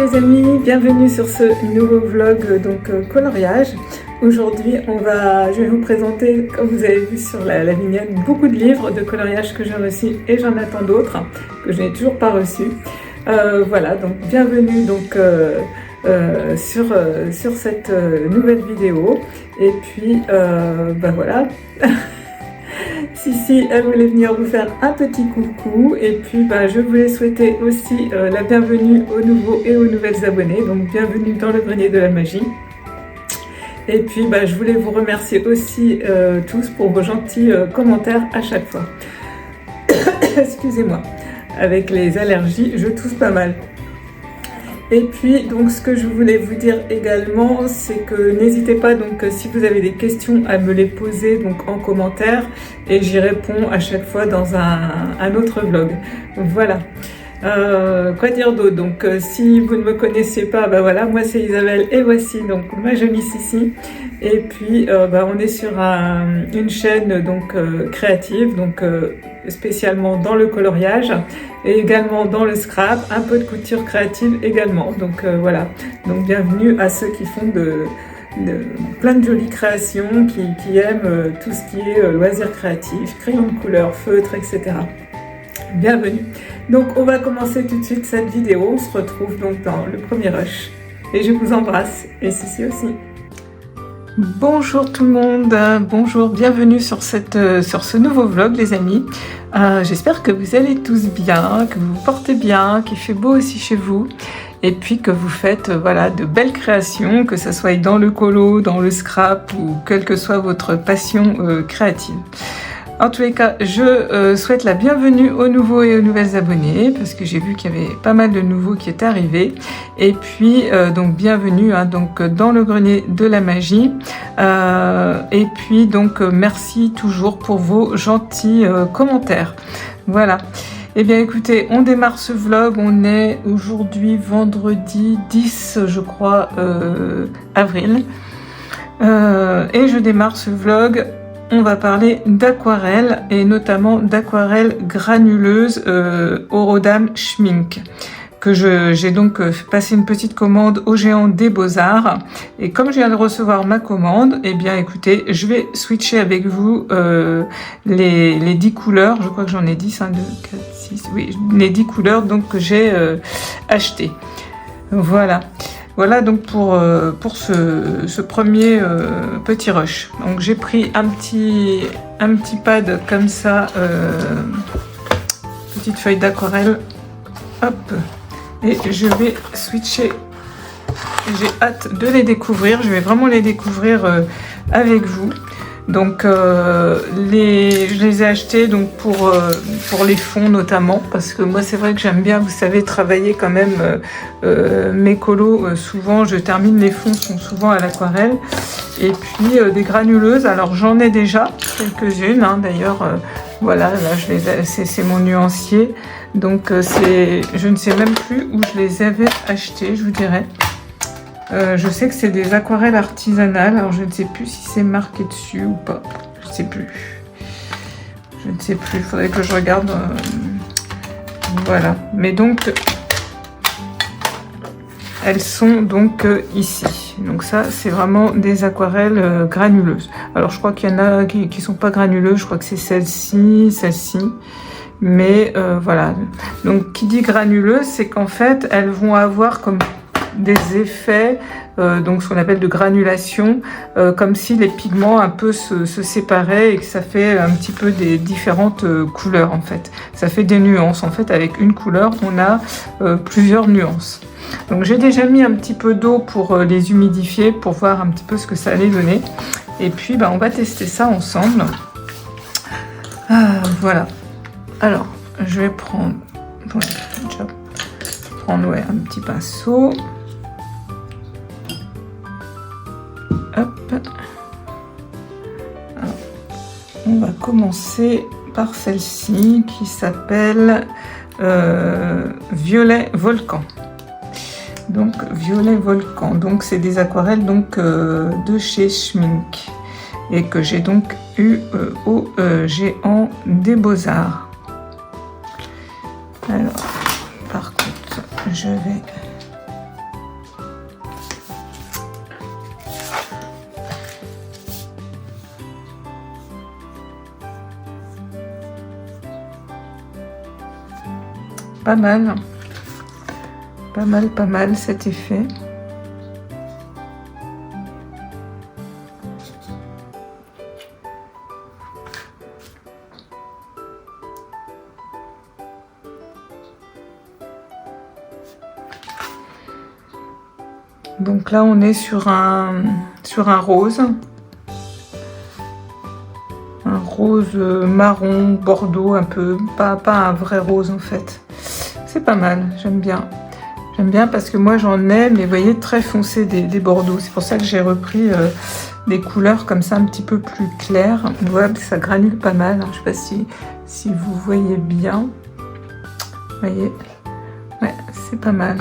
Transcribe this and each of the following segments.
les amis, bienvenue sur ce nouveau vlog coloriage. Aujourd'hui je vais vous présenter, comme vous avez vu sur la vignette, beaucoup de livres de coloriage que j'ai reçus et j'en attends d'autres que je n'ai toujours pas reçus. Voilà, donc bienvenue sur cette nouvelle vidéo. Et puis voilà. Si, elle voulait venir vous faire un petit coucou et puis je voulais souhaiter aussi la bienvenue aux nouveaux et aux nouvelles abonnés, donc bienvenue dans le grenier de la magie. Et puis je voulais vous remercier aussi tous pour vos gentils commentaires à chaque fois. Excusez-moi, avec les allergies, je tousse pas mal. Et puis donc ce que je voulais vous dire également, c'est que n'hésitez pas si vous avez des questions à me les poser en commentaire et j'y réponds à chaque fois dans un autre vlog. Voilà. Quoi dire d'autre? Si vous ne me connaissez pas, voilà, moi c'est Isabelle et voici ma jolie Sissi. Et puis on est sur une chaîne créative, spécialement dans le coloriage et également dans le scrap, un peu de couture créative également. Voilà, bienvenue à ceux qui font plein de jolies créations, qui aiment tout ce qui est loisirs créatifs, crayons de couleur, feutres, etc. Bienvenue. On va commencer tout de suite cette vidéo. On se retrouve dans le premier rush. Et je vous embrasse. Et Sissi aussi. Bonjour tout le monde. Bonjour, bienvenue sur ce nouveau vlog les amis. J'espère que vous allez tous bien, que vous vous portez bien, qu'il fait beau aussi chez vous. Et puis que vous faites de belles créations, que ce soit dans le colo, dans le scrap ou quelle que soit votre passion créative. En tous les cas, je souhaite la bienvenue aux nouveaux et aux nouvelles abonnés parce que j'ai vu qu'il y avait pas mal de nouveaux qui étaient arrivés. Et puis, bienvenue dans le grenier de la magie. Et puis, merci toujours pour vos gentils commentaires. Voilà. Eh bien, écoutez, on démarre ce vlog. On est aujourd'hui vendredi 10, je crois, avril. Et je démarre ce vlog. On va parler d'aquarelle et notamment d'aquarelle granuleuse au Rodam Schmink que j'ai passé une petite commande au géant des Beaux-Arts et comme je viens de recevoir ma commande, eh bien écoutez, je vais switcher avec vous les 10 couleurs, je crois que j'en ai 10, 1, 2, 4, 6, oui, les 10 couleurs que j'ai achetées. Voilà. Voilà pour ce premier petit rush. Donc j'ai pris un petit pad comme ça, petite feuille d'aquarelle, hop, et je vais switcher. J'ai hâte de les découvrir, je vais vraiment les découvrir avec vous. Je les ai achetés pour les fonds notamment parce que moi c'est vrai que j'aime bien, vous savez, travailler quand même mes colos. Souvent je termine les fonds sont souvent à l'aquarelle et puis des granuleuses. Alors j'en ai déjà quelques-unes d'ailleurs. Voilà, là c'est mon nuancier. Je ne sais même plus où je les avais achetées, je vous dirais. Je sais que c'est des aquarelles artisanales, alors je ne sais plus si c'est marqué dessus ou pas, je ne sais plus. Il faudrait que je regarde. Voilà, mais elles sont ici. Donc ça, c'est vraiment des aquarelles granuleuses. Alors je crois qu'il y en a qui ne sont pas granuleuses, je crois que c'est celle-ci. Mais voilà. Donc qui dit granuleuse, c'est qu'en fait, elles vont avoir comme des effets, ce qu'on appelle de granulation, comme si les pigments un peu se séparaient et que ça fait un petit peu des différentes couleurs en fait. Ça fait des nuances en fait, avec une couleur on a plusieurs nuances. Donc j'ai déjà mis un petit peu d'eau pour les humidifier, pour voir un petit peu ce que ça allait donner. Et puis on va tester ça ensemble. Voilà. Alors je vais prendre un petit pinceau. Hop. Alors, on va commencer par celle-ci qui s'appelle Violet Volcan. Violet Volcan. C'est des aquarelles de chez Schmink et que j'ai eu au géant des Beaux-Arts. Alors, par contre, je vais pas mal. Pas mal cet effet. Donc là, on est sur un rose. Un rose marron, bordeaux un peu. Pas un vrai rose en fait. C'est pas mal, j'aime bien. J'aime bien parce que moi j'en ai, mais vous voyez, très foncé des bordeaux. C'est pour ça que j'ai repris des couleurs comme ça un petit peu plus claires. On voit que ça granule pas mal. Je ne sais pas si vous voyez bien. Vous voyez? Ouais, c'est pas mal.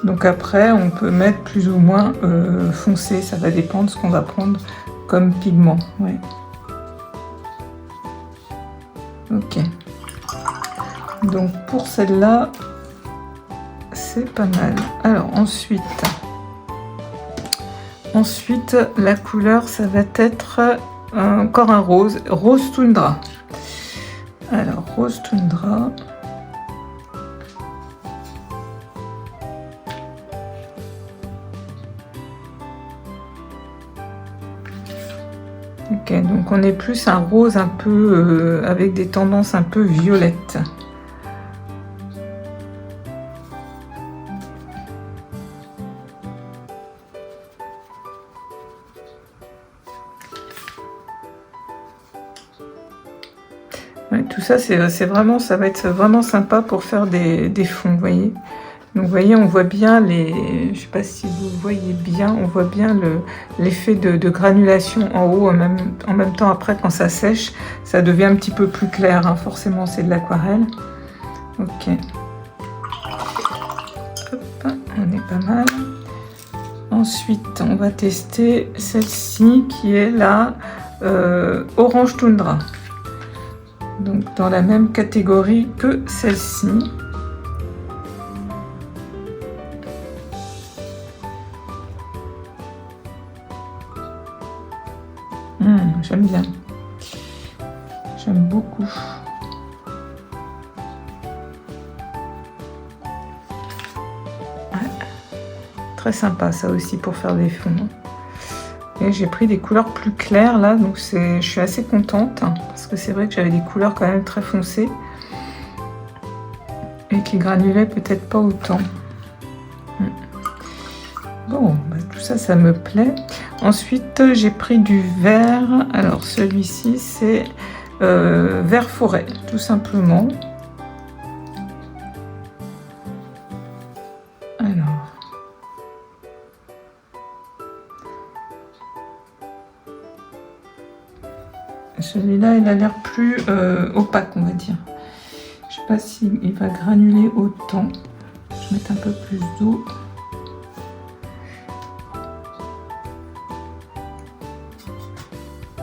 Donc après, on peut mettre plus ou moins foncé. Ça va dépendre de ce qu'on va prendre comme pigment. Ouais. Ok. Donc pour celle-là, c'est pas mal. Alors ensuite, la couleur, ça va être encore un rose. Rose Toundra. Alors, Rose Toundra. Ok, donc on est plus un rose un peu avec des tendances un peu violettes. Ouais, tout ça, c'est vraiment, ça va être vraiment sympa pour faire des fonds, vous voyez. Donc vous voyez, on voit bien les, je sais pas si vous voyez bien, on voit bien l'effet de granulation en haut, en même temps après quand ça sèche, ça devient un petit peu plus clair, hein. Forcément c'est de l'aquarelle. Ok. Hop, on est pas mal. Ensuite, on va tester celle-ci qui est la Orange Toundra. Donc dans la même catégorie que celle-ci. J'aime bien. J'aime beaucoup. Ouais. Très sympa ça aussi pour faire des fonds. Et j'ai pris des couleurs plus claires là, donc je suis assez contente hein, parce que c'est vrai que j'avais des couleurs quand même très foncées et qui granulaient peut-être pas autant. Bon, bah, tout ça, ça me plaît. Ensuite, j'ai pris du vert. Alors, celui-ci, c'est vert forêt, tout simplement. Alors. Celui-là, il a l'air plus opaque, on va dire. Je sais pas s'il va granuler autant. Je vais mettre un peu plus d'eau.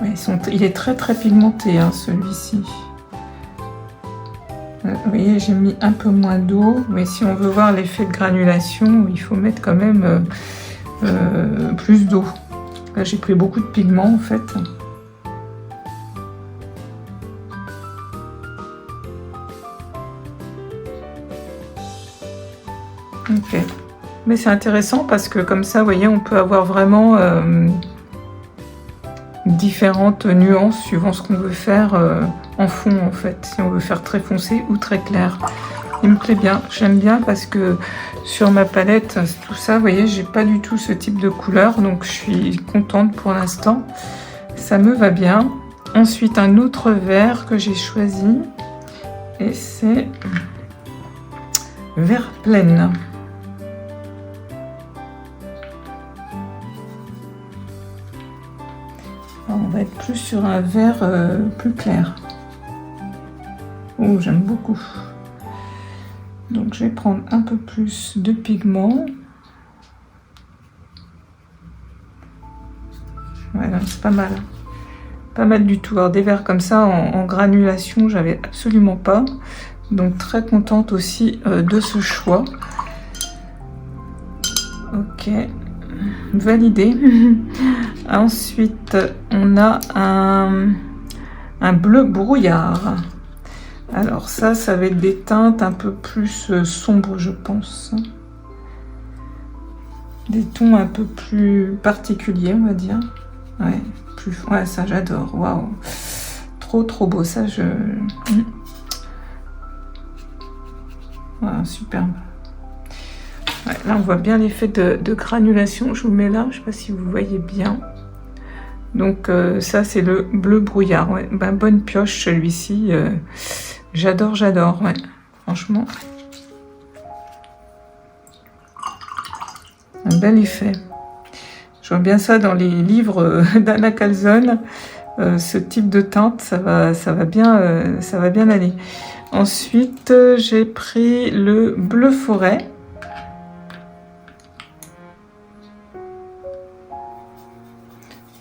Ouais, il est très très pigmenté hein, celui-ci. Vous voyez, j'ai mis un peu moins d'eau, mais si on veut voir l'effet de granulation, il faut mettre quand même plus d'eau. Là, j'ai pris beaucoup de pigments en fait. Ok, mais c'est intéressant parce que comme ça, vous voyez, on peut avoir vraiment différentes nuances suivant ce qu'on veut faire en fond en fait, si on veut faire très foncé ou très clair. Il me plaît bien, j'aime bien parce que sur ma palette, tout ça, vous voyez, j'ai pas du tout ce type de couleur, donc je suis contente pour l'instant, ça me va bien. Ensuite, un autre vert que j'ai choisi, et c'est vert plaine. Alors, on va être plus sur un vert plus clair. Oh, j'aime beaucoup. Donc je vais prendre un peu plus de pigment. Voilà, c'est pas mal. Pas mal du tout. Alors des verts comme ça en granulation, j'avais absolument pas. Donc très contente aussi de ce choix. Ok, validé. Ensuite, on a un bleu brouillard. Alors ça va être des teintes un peu plus sombres, je pense. Des tons un peu plus particuliers, on va dire. Ouais, ça j'adore. Waouh, trop beau. Ça, Voilà, superbe. Ouais, là, on voit bien l'effet de granulation. Je vous mets là, je sais pas si vous voyez bien. Donc ça, c'est le bleu brouillard. Ouais. Ben, bonne pioche celui-ci. J'adore, ouais. Franchement, un bel effet. Je vois bien ça dans les livres d'Anna Calzone. Ce type de teinte, ça va bien aller. Ensuite, j'ai pris le bleu forêt.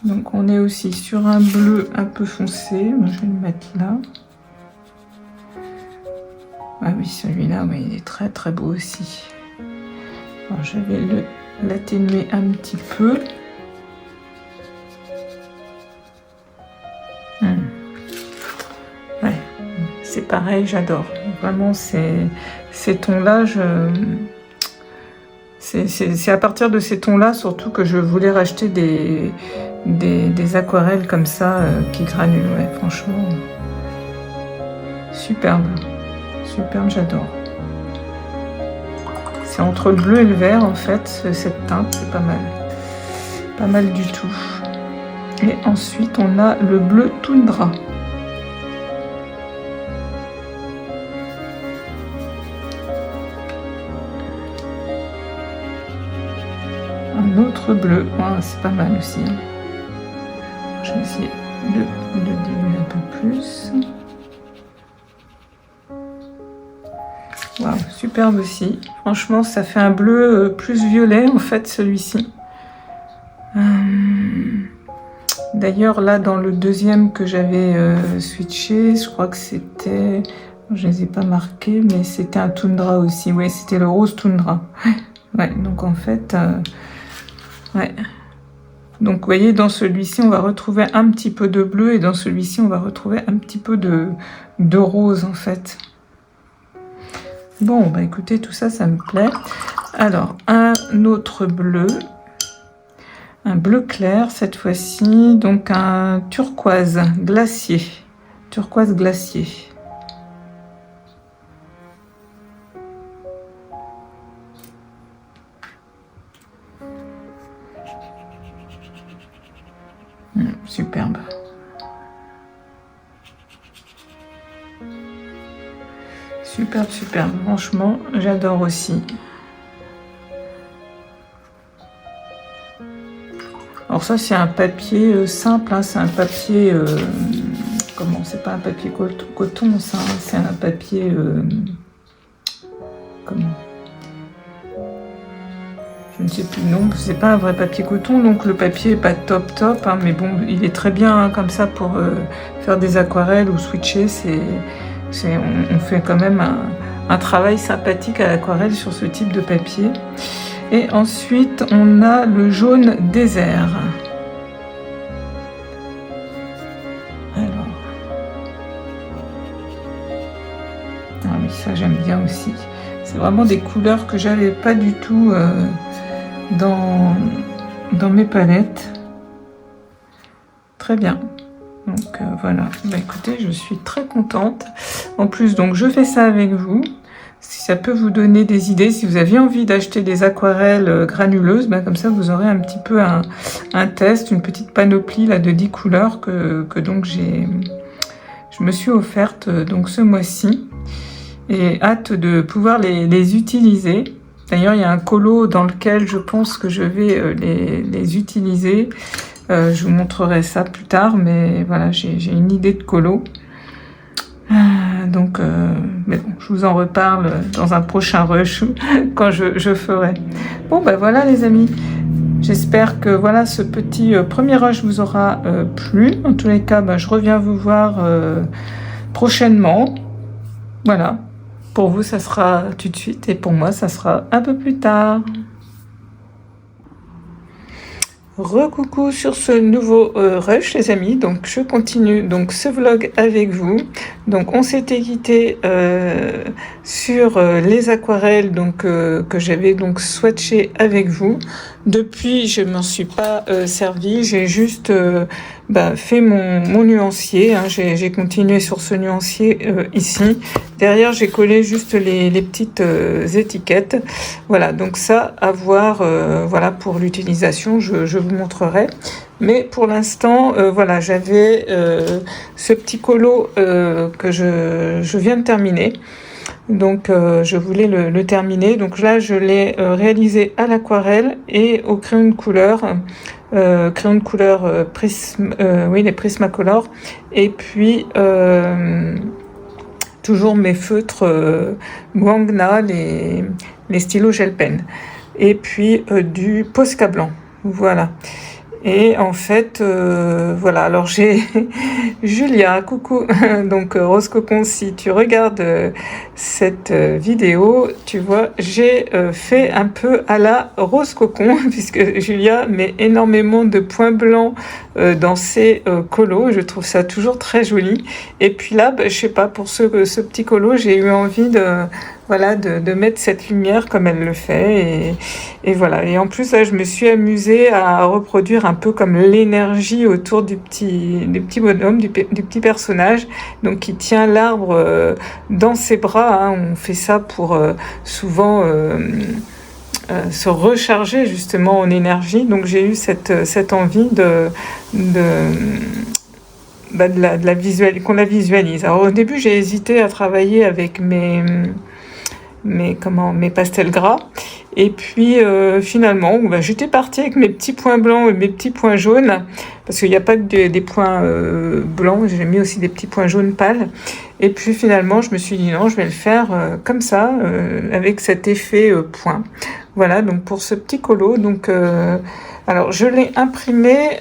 Donc on est aussi sur un bleu un peu foncé. Je vais le mettre là. Ah oui, celui-là, oui, il est très beau aussi. Alors, je vais l'atténuer un petit peu. Ouais, c'est pareil, j'adore. Vraiment, ces tons-là, c'est à partir de ces tons-là, surtout que je voulais racheter des aquarelles comme ça qui granulent. Ouais, franchement, superbe, j'adore. C'est entre le bleu et le vert en fait, cette teinte, c'est pas mal du tout. Et ensuite, on a le bleu toundra. Un autre bleu, c'est pas mal aussi. Je vais essayer de le diluer un peu plus. Waouh, superbe aussi. Franchement, ça fait un bleu plus violet en fait, celui-ci. D'ailleurs, là, dans le deuxième que j'avais switché, je crois que c'était... Je ne les ai pas marqués, mais c'était un toundra aussi. Oui, c'était le rose toundra. Ouais, donc en fait... ouais. Donc, vous voyez, dans celui-ci, on va retrouver un petit peu de bleu, et dans celui-ci, on va retrouver un petit peu de rose, en fait. Bon, bah écoutez, tout ça, ça me plaît. Alors, un autre bleu. Un bleu clair, cette fois-ci. Donc, un turquoise glacier. Turquoise glacier. Superbe. Superbe. Franchement, j'adore aussi. Alors ça, c'est un papier simple, hein, c'est un papier... comment? C'est pas un papier coton, ça, hein, c'est un papier... comment? Je ne sais plus le nom, c'est pas un vrai papier coton, donc le papier est pas top, hein, mais bon, il est très bien hein, comme ça pour faire des aquarelles ou switcher. On fait quand même un travail sympathique à l'aquarelle sur ce type de papier. Et ensuite, on a le jaune désert. Alors. Ah oui, ça j'aime bien aussi. C'est vraiment des couleurs que j'avais pas du tout dans mes palettes. Très bien. Donc voilà. Bah, écoutez, je suis très contente. En plus, donc je fais ça avec vous. Si ça peut vous donner des idées, si vous aviez envie d'acheter des aquarelles granuleuses, bah, comme ça vous aurez un petit peu un test, une petite panoplie là, de 10 couleurs que donc je me suis offerte donc ce mois-ci. Et hâte de pouvoir les utiliser. D'ailleurs, il y a un colo dans lequel je pense que je vais les utiliser. Je vous montrerai ça plus tard, mais voilà, j'ai une idée de colo. Donc, mais bon, je vous en reparle dans un prochain rush quand je ferai. Bon, ben voilà les amis. J'espère que voilà, ce petit premier rush vous aura plu. En tous les cas, ben, je reviens vous voir prochainement. Voilà. Pour vous, ça sera tout de suite et pour moi, ça sera un peu plus tard. Recoucou sur ce nouveau rush les amis, donc je continue donc ce vlog avec vous. Donc on s'était quitté sur les aquarelles donc que j'avais donc swatché avec vous. Depuis je m'en suis pas servi, j'ai juste fait mon nuancier, hein. J'ai continué sur ce nuancier ici. Derrière j'ai collé juste les petites étiquettes. Voilà, donc ça à voir voilà, pour l'utilisation, je vous montrerai. Mais pour l'instant, voilà, j'avais ce petit colo que je viens de terminer. Donc je voulais le terminer. Donc là, je l'ai réalisé à l'aquarelle et au crayon de couleur. Oui, les Prismacolor. Et puis toujours mes feutres Guangna, les stylos gel pen. Et puis du Posca blanc. Voilà. Et en fait, voilà, alors j'ai Julia, coucou, donc Rose Cocon, si tu regardes cette vidéo, tu vois, j'ai fait un peu à la Rose Cocon, puisque Julia met énormément de points blancs dans ses colos, je trouve ça toujours très joli. Et puis là, je sais pas, pour ce petit colo, j'ai eu envie voilà, de mettre cette lumière comme elle le fait et voilà. Et en plus là je me suis amusée à reproduire un peu comme l'énergie autour du petit bonhomme, du petit personnage, donc qui tient l'arbre dans ses bras, hein. On fait ça pour souvent se recharger justement en énergie. Donc j'ai eu cette envie qu'on la visualise. Alors au début j'ai hésité à travailler avec mes pastels gras. Et puis finalement, j'étais partie avec mes petits points blancs et mes petits points jaunes, parce qu'il n'y a pas que des points blancs, j'ai mis aussi des petits points jaunes pâles. Et puis finalement, je me suis dit non, je vais le faire comme ça, avec cet effet point. Voilà, donc pour ce petit colo, donc alors je l'ai imprimé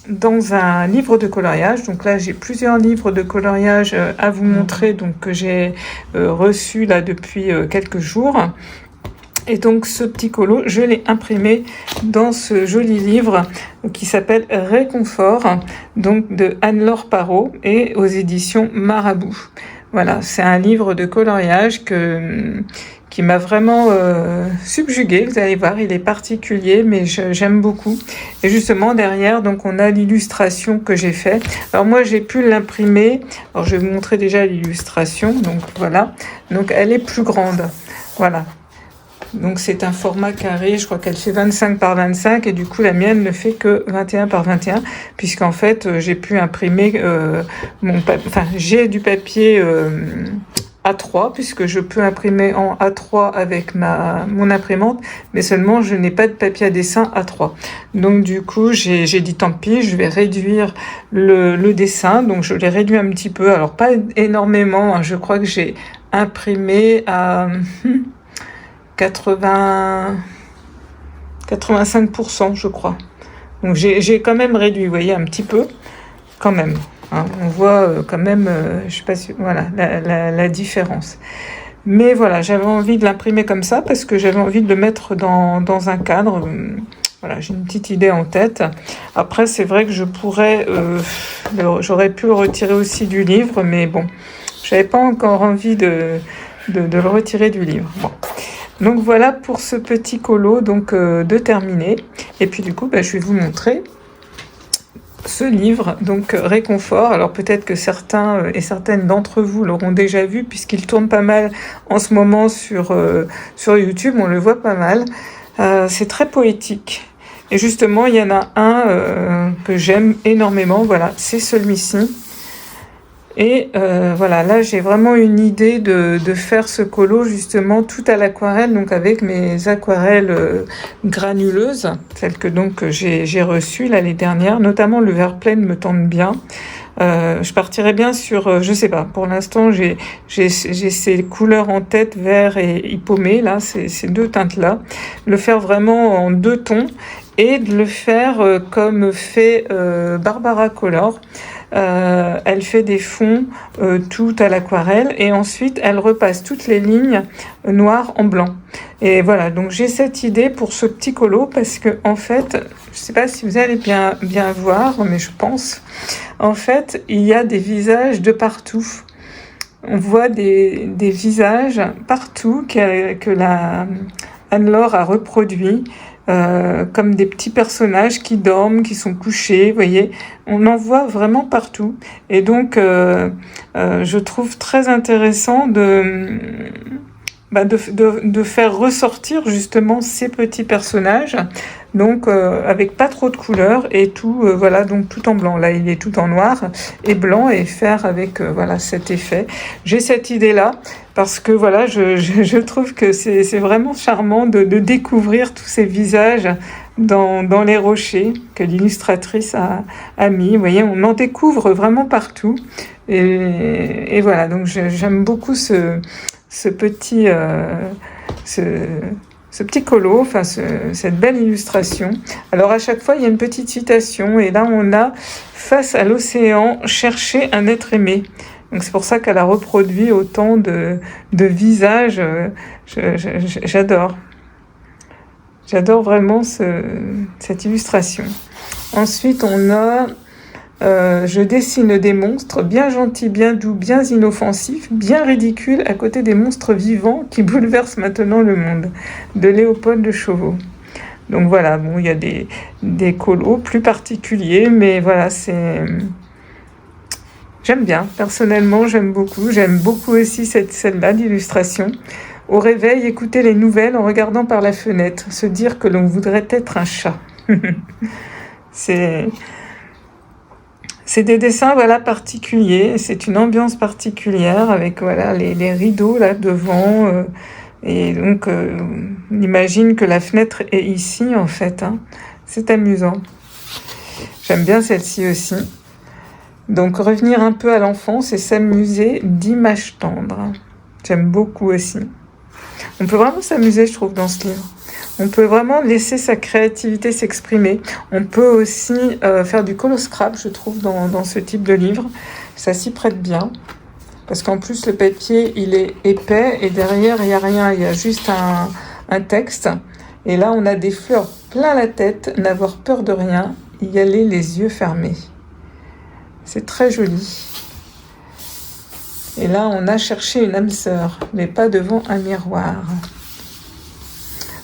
dans un livre de coloriage. Donc là j'ai plusieurs livres de coloriage à vous montrer, donc que j'ai reçu là depuis quelques jours. Et donc ce petit colo, je l'ai imprimé dans ce joli livre qui s'appelle Réconfort, donc de Anne-Laure Parot et aux éditions Marabout. Voilà, c'est un livre de coloriage qui m'a vraiment subjuguée. Vous allez voir, il est particulier, mais j'aime beaucoup. Et justement, derrière, donc on a l'illustration que j'ai faite. Alors moi, j'ai pu l'imprimer. Alors je vais vous montrer déjà l'illustration. Donc voilà. Donc elle est plus grande. Voilà. Donc c'est un format carré, je crois qu'elle fait 25 par 25 et du coup la mienne ne fait que 21 par 21 puisqu'en fait j'ai pu imprimer j'ai du papier A3 puisque je peux imprimer en A3 avec mon imprimante, mais seulement je n'ai pas de papier à dessin A3. Donc du coup j'ai dit tant pis, je vais réduire le dessin, donc je l'ai réduit un petit peu, alors pas énormément, hein, je crois que j'ai imprimé à 85% je crois. Donc j'ai quand même réduit, vous voyez, un petit peu, quand même. Hein, on voit quand même, je sais pas si, voilà, la différence. Mais voilà, j'avais envie de l'imprimer comme ça parce que j'avais envie de le mettre dans un cadre. Voilà, j'ai une petite idée en tête. Après, c'est vrai que j'aurais pu le retirer aussi du livre, mais bon, j'avais pas encore envie de le retirer du livre. Bon. Donc voilà pour ce petit colo donc de terminer. Et puis du coup, je vais vous montrer ce livre, donc Réconfort. Alors peut-être que certains et certaines d'entre vous l'auront déjà vu puisqu'il tourne pas mal en ce moment sur YouTube, on le voit pas mal. C'est très poétique. Et justement, il y en a un que j'aime énormément, voilà, c'est celui-ci. Et voilà, là j'ai vraiment une idée de faire ce colo justement tout à l'aquarelle, donc avec mes aquarelles granuleuses, celles que donc j'ai reçues l'année dernière, notamment le vert plein me tente bien. Je partirais bien sur, je sais pas, pour l'instant j'ai ces couleurs en tête, vert et hippomée, là, ces deux teintes-là, le faire vraiment en deux tons et de le faire comme fait Barbara Color. elle fait des fonds tout à l'aquarelle et ensuite elle repasse toutes les lignes noires en blanc. Et voilà, donc j'ai cette idée pour ce petit colo parce que en fait, je sais pas si vous allez bien voir, mais je pense, en fait, il y a des visages de partout. On voit des visages partout que la Anne-Laure a reproduit, comme des petits personnages qui dorment, qui sont couchés, vous voyez, on en voit vraiment partout. Et donc, je trouve très intéressant de faire ressortir justement ces petits personnages, donc avec pas trop de couleurs et tout, voilà, donc tout en blanc. Là, il est tout en noir et blanc et faire avec voilà cet effet. J'ai cette idée-là parce que voilà, je trouve que c'est vraiment charmant de découvrir tous ces visages dans les rochers que l'illustratrice a mis. Vous voyez, on en découvre vraiment partout et voilà, donc j'aime beaucoup ce petit colo, enfin cette belle illustration. Alors à chaque fois il y a une petite citation et là on a face à l'océan chercher un être aimé. Donc c'est pour ça qu'elle a reproduit autant de visages. J'adore vraiment cette illustration. Ensuite on a je dessine des monstres bien gentils, bien doux, bien inoffensifs, bien ridicules à côté des monstres vivants qui bouleversent maintenant le monde, de Léopold de Chauveau. Donc voilà, bon, il y a des colos plus particuliers, mais voilà, j'aime bien, personnellement, j'aime beaucoup aussi celle-là d'illustration. Au réveil, écouter les nouvelles en regardant par la fenêtre, se dire que l'on voudrait être un chat. C'est des dessins voilà particuliers, c'est une ambiance particulière avec voilà les rideaux là devant et donc on imagine que la fenêtre est ici en fait. C'est amusant. J'aime bien celle-ci aussi. Donc revenir un peu à l'enfance et s'amuser d'images tendres. J'aime beaucoup aussi. On peut vraiment s'amuser, je trouve, dans ce livre. On peut vraiment laisser sa créativité s'exprimer. On peut aussi faire du coloscrap, je trouve, dans ce type de livre. Ça s'y prête bien. Parce qu'en plus, le papier, il est épais et derrière, il n'y a rien. Il y a juste un texte. Et là, on a des fleurs plein la tête, n'avoir peur de rien, y aller les yeux fermés. C'est très joli. Et là, on a cherché une âme sœur, mais pas devant un miroir.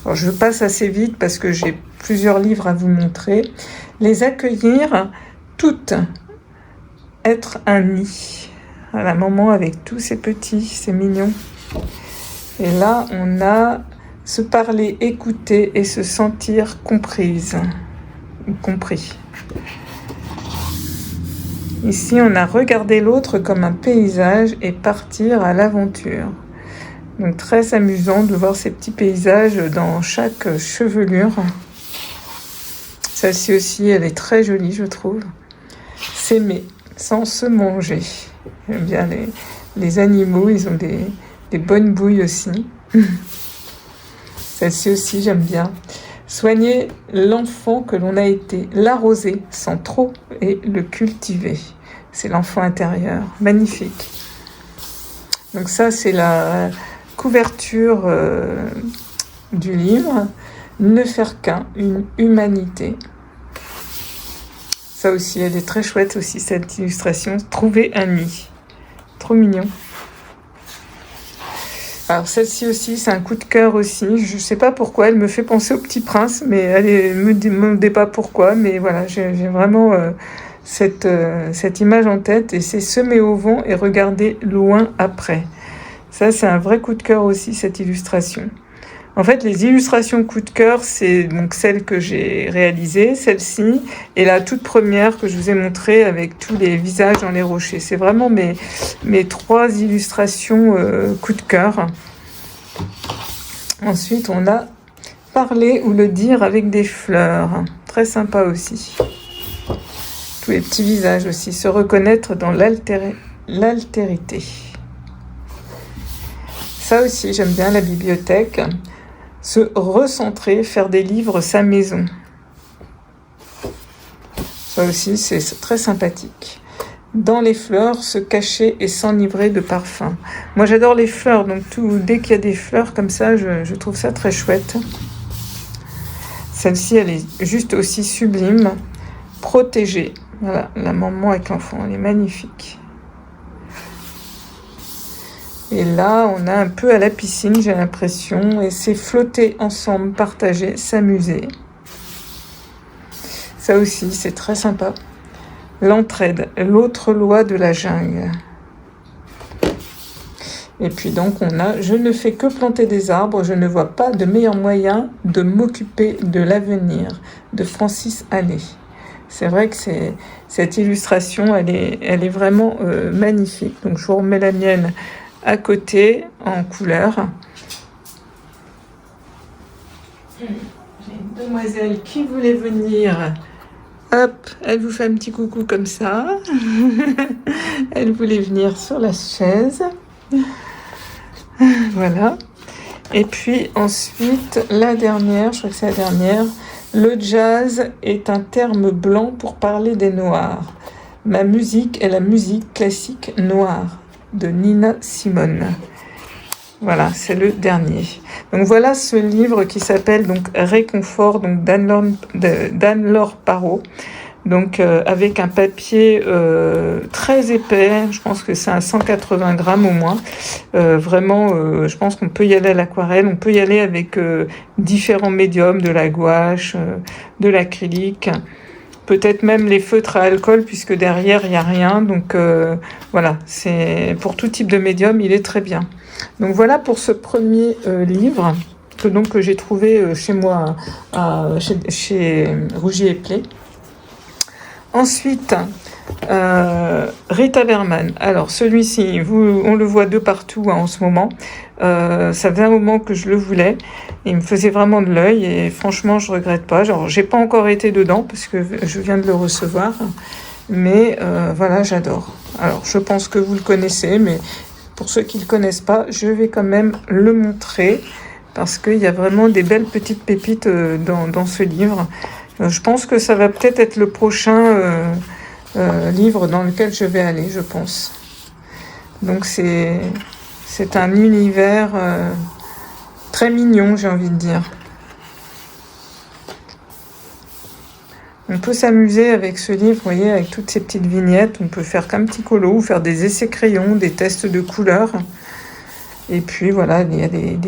Alors, je passe assez vite parce que j'ai plusieurs livres à vous montrer. Les accueillir toutes, être un nid. À la maman avec tous ces petits, c'est mignon. Et là, on a se parler, écouter et se sentir comprise ou compris. Ici, on a regardé l'autre comme un paysage et partir à l'aventure. Donc très amusant de voir ces petits paysages dans chaque chevelure. Celle-ci aussi, elle est très jolie, je trouve. S'aimer sans se manger. J'aime bien les animaux, ils ont des bonnes bouilles aussi. Celle-ci aussi, j'aime bien. Soigner l'enfant que l'on a été, l'arroser sans trop et le cultiver. C'est l'enfant intérieur. Magnifique. Donc ça, c'est la couverture du livre. Ne faire qu'un, une humanité. Ça aussi, elle est très chouette aussi, cette illustration. Trouver un nid. Trop mignon. Alors celle-ci aussi, c'est un coup de cœur aussi. Je ne sais pas pourquoi, elle me fait penser au Petit Prince, mais elle ne me demandez pas pourquoi. Mais voilà, j'ai vraiment cette image en tête. Et c'est semer au vent et regarder loin après. Ça, c'est un vrai coup de cœur aussi, cette illustration. En fait, les illustrations coup de cœur, c'est donc celle que j'ai réalisée, celle-ci, et la toute première que je vous ai montrée avec tous les visages dans les rochers. C'est vraiment mes 3 illustrations coup de cœur. Ensuite, on a parler ou le dire avec des fleurs. Très sympa aussi. Tous les petits visages aussi. Se reconnaître dans l'altérité. Ça aussi, j'aime bien la bibliothèque. Se recentrer, faire des livres sa maison. Ça aussi, c'est très sympathique. Dans les fleurs, se cacher et s'enivrer de parfum. Moi j'adore les fleurs, donc dès qu'il y a des fleurs comme ça, je trouve ça très chouette. Celle-ci, elle est juste aussi sublime. Protégée. Voilà, la maman avec l'enfant, elle est magnifique. Et là, on a un peu à la piscine, j'ai l'impression. Et c'est flotter ensemble, partager, s'amuser. Ça aussi, c'est très sympa. L'entraide, l'autre loi de la jungle. Et puis donc on a « Je ne fais que planter des arbres, je ne vois pas de meilleur moyen de m'occuper de l'avenir » de Francis Allais. C'est vrai que cette illustration, elle est vraiment magnifique. Donc je vous remets la mienne à côté, en couleur. J'ai une demoiselle qui voulait venir. Hop, elle vous fait un petit coucou comme ça. Elle voulait venir sur la chaise. Voilà. Et puis ensuite, la dernière, je crois que c'est la dernière. Le jazz est un terme blanc pour parler des Noirs. Ma musique est la musique classique noire de Nina Simone. Voilà, c'est le dernier. Donc voilà ce livre qui s'appelle donc Réconfort, donc d'Anne-Laure Parrot. Donc avec un papier très épais, je pense que c'est à 180 grammes au moins. Vraiment, je pense qu'on peut y aller à l'aquarelle, on peut y aller avec différents médiums, de la gouache, de l'acrylique, peut-être même les feutres à alcool, puisque derrière il n'y a rien. Donc voilà, c'est pour tout type de médium, il est très bien. Donc voilà pour ce premier livre que j'ai trouvé chez moi, chez Rougier et Play. Ensuite, Rita Berman. Alors celui-ci, on le voit de partout en ce moment. Ça faisait un moment que je le voulais. Il me faisait vraiment de l'œil et franchement, je regrette pas. Genre, j'ai pas encore été dedans parce que je viens de le recevoir. Mais voilà, j'adore. Alors, je pense que vous le connaissez, mais pour ceux qui ne le connaissent pas, je vais quand même le montrer parce qu'il y a vraiment des belles petites pépites dans ce livre. Je pense que ça va peut-être être le prochain livre dans lequel je vais aller, je pense. Donc c'est un univers très mignon, j'ai envie de dire. On peut s'amuser avec ce livre, vous voyez, avec toutes ces petites vignettes. On peut faire qu'un petit colo, ou faire des essais crayons, des tests de couleurs. Et puis voilà, il y a des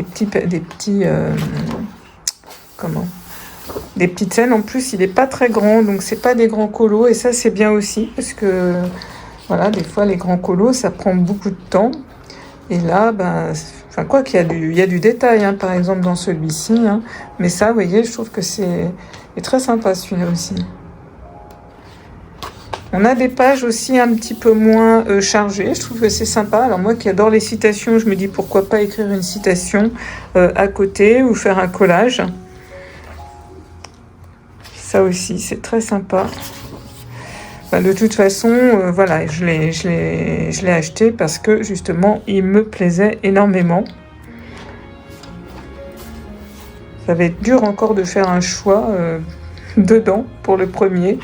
petites scènes. En plus, il n'est pas très grand, donc c'est pas des grands colos. Et ça, c'est bien aussi, parce que voilà, des fois, les grands colos, ça prend beaucoup de temps. Et là, quoi qu'il y a du détail, hein, par exemple, dans celui-ci. Hein. Mais ça, vous voyez, je trouve que c'est très sympa, celui-là aussi. On a des pages aussi un petit peu moins chargées. Je trouve que c'est sympa. Alors moi qui adore les citations, je me dis pourquoi pas écrire une citation à côté ou faire un collage. Ça aussi, c'est très sympa. De toute façon, voilà, je l'ai acheté parce que justement, il me plaisait énormément. Ça va être dur encore de faire un choix dedans pour le premier.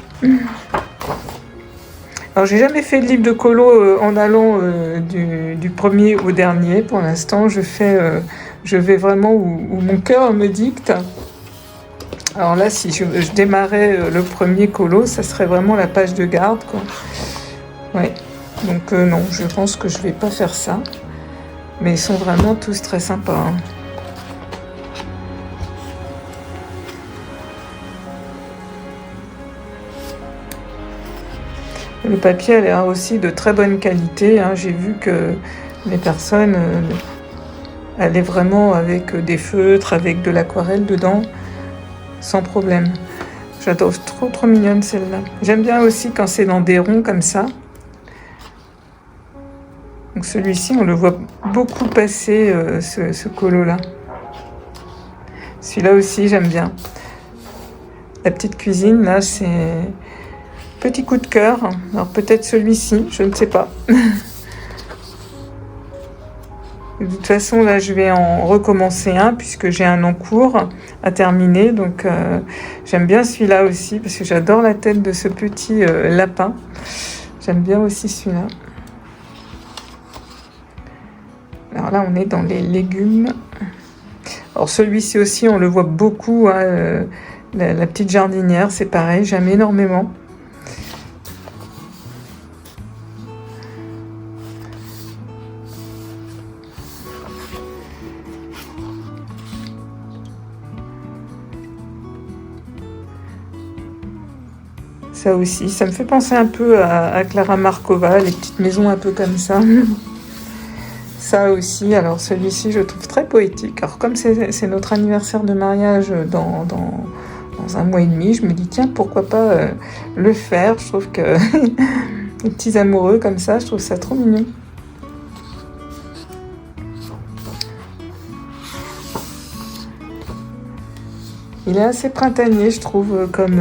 Alors, j'ai jamais fait de livre de colo en allant du premier au dernier. Pour l'instant, je vais vraiment où mon cœur me dicte. Alors là, si je démarrais le premier colo, ça serait vraiment la page de garde, quoi. Ouais. Donc non, je pense que je vais pas faire ça. Mais ils sont vraiment tous très sympas. Hein. Le papier a l'air aussi de très bonne qualité. Hein. J'ai vu que les personnes allaient vraiment avec des feutres, avec de l'aquarelle dedans. Sans problème. J'adore, trop mignonne celle-là. J'aime bien aussi quand c'est dans des ronds comme ça. Donc celui-ci, on le voit beaucoup passer, ce colo-là. Celui-là aussi, j'aime bien. La petite cuisine, là, c'est petit coup de cœur. Alors peut-être celui-ci, je ne sais pas. De toute façon, là, je vais en recommencer un puisque j'ai un en cours à terminer. Donc, j'aime bien celui-là aussi parce que j'adore la tête de ce petit lapin. J'aime bien aussi celui-là. Alors là, on est dans les légumes. Alors celui-ci aussi, on le voit beaucoup, hein, la petite jardinière, c'est pareil, j'aime énormément. Ça aussi, ça me fait penser un peu à Clara Markova, les petites maisons un peu comme ça. Ça aussi, alors celui-ci je trouve très poétique. Alors comme c'est notre anniversaire de mariage dans un mois et demi, je me dis tiens pourquoi pas le faire. Je trouve que les petits amoureux comme ça, je trouve ça trop mignon. Il est assez printanier, je trouve, comme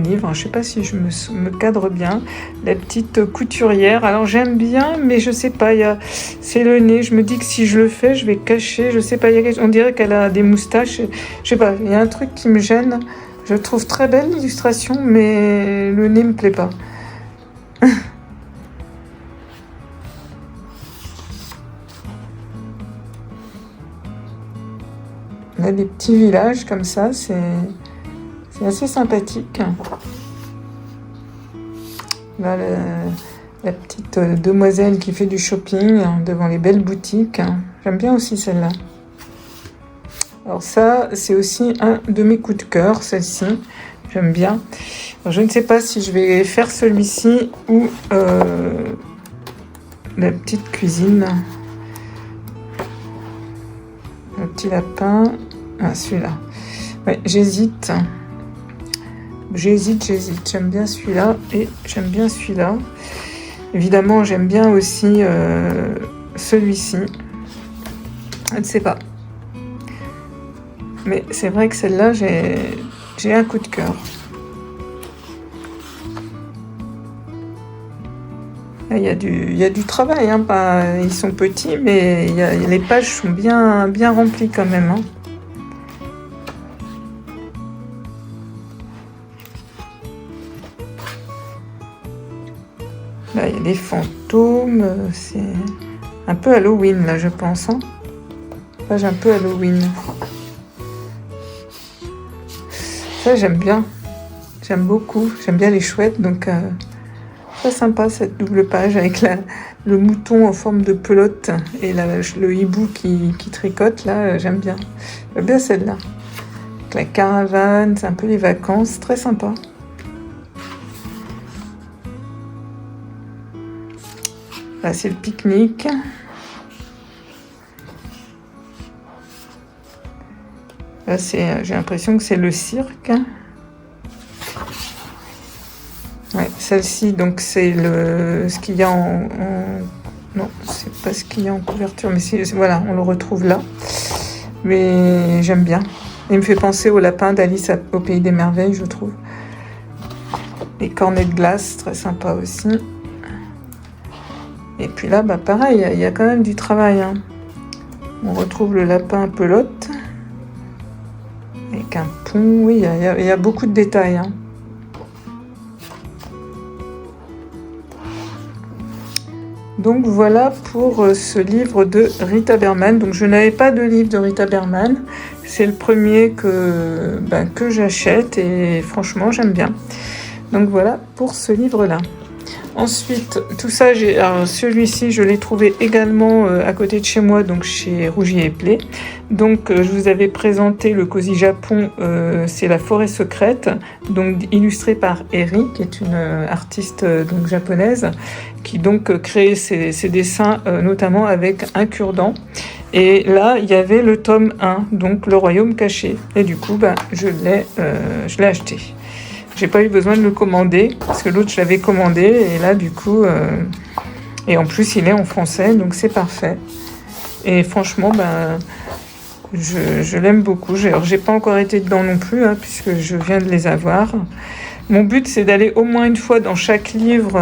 livre. Je ne sais pas si je me cadre bien. La petite couturière. Alors j'aime bien, mais je sais pas. C'est le nez. Je me dis que si je le fais, je vais cacher. Je sais pas. On dirait qu'elle a des moustaches. Je sais pas. Il y a un truc qui me gêne. Je trouve très belle l'illustration, mais le nez me plaît pas. On a des petits villages comme ça, c'est assez sympathique. Là, la petite demoiselle qui fait du shopping devant les belles boutiques. J'aime bien aussi celle-là. Alors ça, c'est aussi un de mes coups de cœur, celle-ci. J'aime bien. Alors, je ne sais pas si je vais faire celui-ci ou la petite cuisine. Le petit lapin. Ah, celui-là. Ouais, j'hésite. J'hésite. J'aime bien celui-là et j'aime bien celui-là. Évidemment, j'aime bien aussi celui-ci. Je ne sais pas. Mais c'est vrai que celle-là, j'ai un coup de cœur. Il y a du travail, hein, ils sont petits, mais les pages sont bien remplies quand même. Hein. Là, il y a des fantômes, c'est un peu Halloween, là, je pense. Hein. Page un peu Halloween. Ça, j'aime bien. J'aime beaucoup. J'aime bien les chouettes, donc... Très sympa cette double page avec le mouton en forme de pelote et le hibou qui tricote, là, j'aime bien. J'aime bien celle-là. Avec la caravane, c'est un peu les vacances, très sympa. Là, c'est le pique-nique. Là, j'ai l'impression que c'est le cirque. Ouais, celle-ci, donc c'est ce qu'il y a non, c'est pas ce qu'il y a en couverture, mais voilà, on le retrouve là. Mais j'aime bien. Il me fait penser au lapin d'Alice au Pays des Merveilles, je trouve. Les cornets de glace, très sympa aussi. Et puis là, bah pareil, il y a quand même du travail. Hein. On retrouve le lapin pelote. Avec un pont, oui, il y a beaucoup de détails. Hein. Donc voilà pour ce livre de Rita Berman. Donc je n'avais pas de livre de Rita Berman. C'est le premier que j'achète et franchement j'aime bien. Donc voilà pour ce livre-là. Ensuite, tout ça, alors celui-ci, je l'ai trouvé également à côté de chez moi, donc chez Rougier et Play. Donc, je vous avais présenté le Cozy Japon, c'est La forêt secrète, donc illustré par Eri, qui est une artiste donc japonaise, qui donc crée ses dessins notamment avec un cure-dent. Et là, il y avait le tome 1, donc Le Royaume caché. Et du coup, je l'ai acheté. J'ai pas eu besoin de le commander, parce que l'autre, je l'avais commandé, et là, du coup... et en plus, il est en français, donc c'est parfait. Et franchement, je l'aime beaucoup. J'ai pas encore été dedans non plus, hein, puisque je viens de les avoir. Mon but, c'est d'aller au moins une fois dans chaque livre,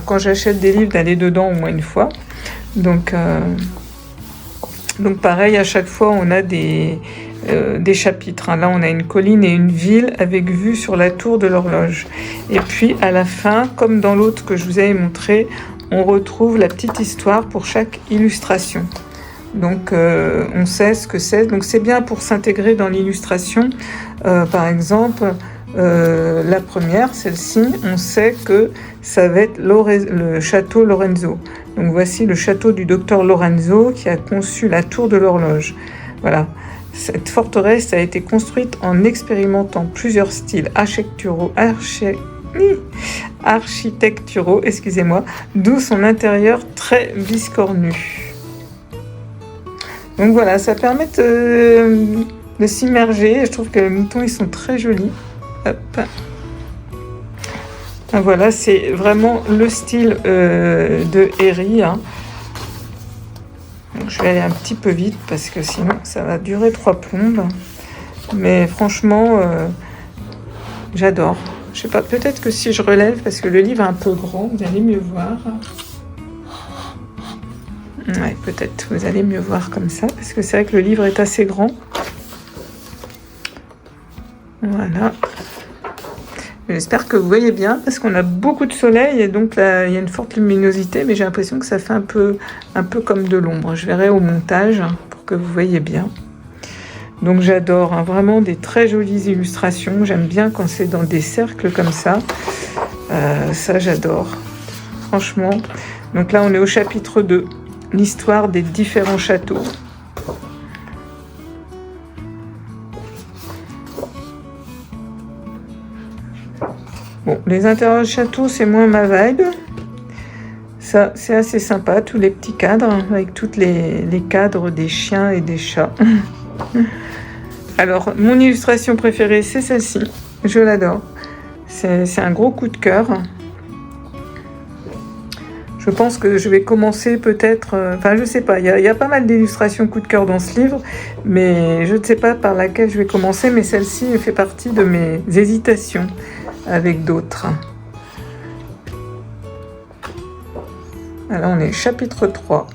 quand j'achète des livres, d'aller dedans au moins une fois. Donc pareil, à chaque fois, on a des des chapitres. Là, on a une colline et une ville avec vue sur la tour de l'horloge. Et puis, à la fin, comme dans l'autre que je vous avais montré, on retrouve la petite histoire pour chaque illustration. Donc, on sait ce que c'est. Donc, c'est bien pour s'intégrer dans l'illustration. Par exemple, la première, celle-ci, on sait que ça va être le château Lorenzo. Donc, voici le château du docteur Lorenzo qui a conçu la tour de l'horloge. Voilà. Cette forteresse a été construite en expérimentant plusieurs styles architecturaux, d'où son intérieur très biscornu. Donc voilà, ça permet de s'immerger. Je trouve que les moutons, ils sont très jolis. Hop. Voilà, c'est vraiment le style de Herri. Donc, je vais aller un petit peu vite parce que sinon ça va durer 3 plombes. Mais franchement, j'adore. Je sais pas, peut-être que si je relève, parce que le livre est un peu grand, vous allez mieux voir. Ouais, peut-être vous allez mieux voir comme ça, parce que c'est vrai que le livre est assez grand. Voilà. J'espère que vous voyez bien, parce qu'on a beaucoup de soleil, et donc là, il y a une forte luminosité, mais j'ai l'impression que ça fait un peu comme de l'ombre. Je verrai au montage, pour que vous voyez bien. Donc j'adore, vraiment des très jolies illustrations. J'aime bien quand c'est dans des cercles comme ça. Ça, j'adore. Franchement. Donc là, on est au chapitre 2. L'histoire des différents châteaux. Bon, les intérieurs de château, c'est moins ma vibe. Ça, c'est assez sympa, tous les petits cadres, avec toutes les cadres des chiens et des chats. Alors, mon illustration préférée, c'est celle-ci. Je l'adore. C'est un gros coup de cœur. Je pense que je vais commencer peut-être... je sais pas, il y a pas mal d'illustrations coup de cœur dans ce livre, mais je ne sais pas par laquelle je vais commencer, mais celle-ci fait partie de mes hésitations avec d'autres. Alors, on est chapitre 3.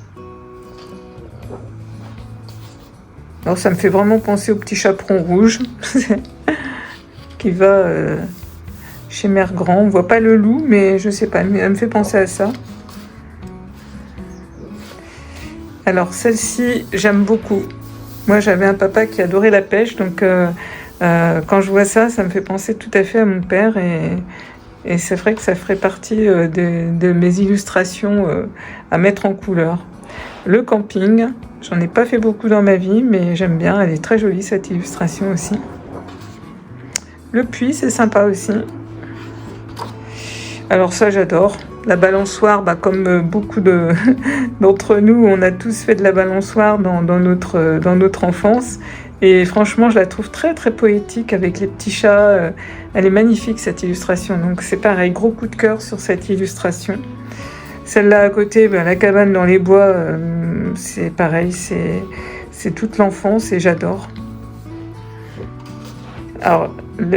Alors, ça me fait vraiment penser au petit chaperon rouge qui va chez Mère Grand. On ne voit pas le loup, mais je sais pas, elle me fait penser à ça. Alors, celle-ci, j'aime beaucoup. Moi, j'avais un papa qui adorait la pêche, donc quand je vois ça, ça me fait penser tout à fait à mon père, et c'est vrai que ça ferait partie de mes illustrations à mettre en couleur. Le camping, j'en ai pas fait beaucoup dans ma vie, mais j'aime bien, elle est très jolie cette illustration aussi. Le puits, c'est sympa aussi. Alors ça, j'adore. La balançoire, comme beaucoup d'entre nous, on a tous fait de la balançoire dans notre enfance. Et franchement, je la trouve très très poétique avec les petits chats. Elle est magnifique cette illustration. Donc c'est pareil, gros coup de cœur sur cette illustration. Celle-là à côté, la cabane dans les bois, c'est pareil, c'est toute l'enfance et j'adore. Alors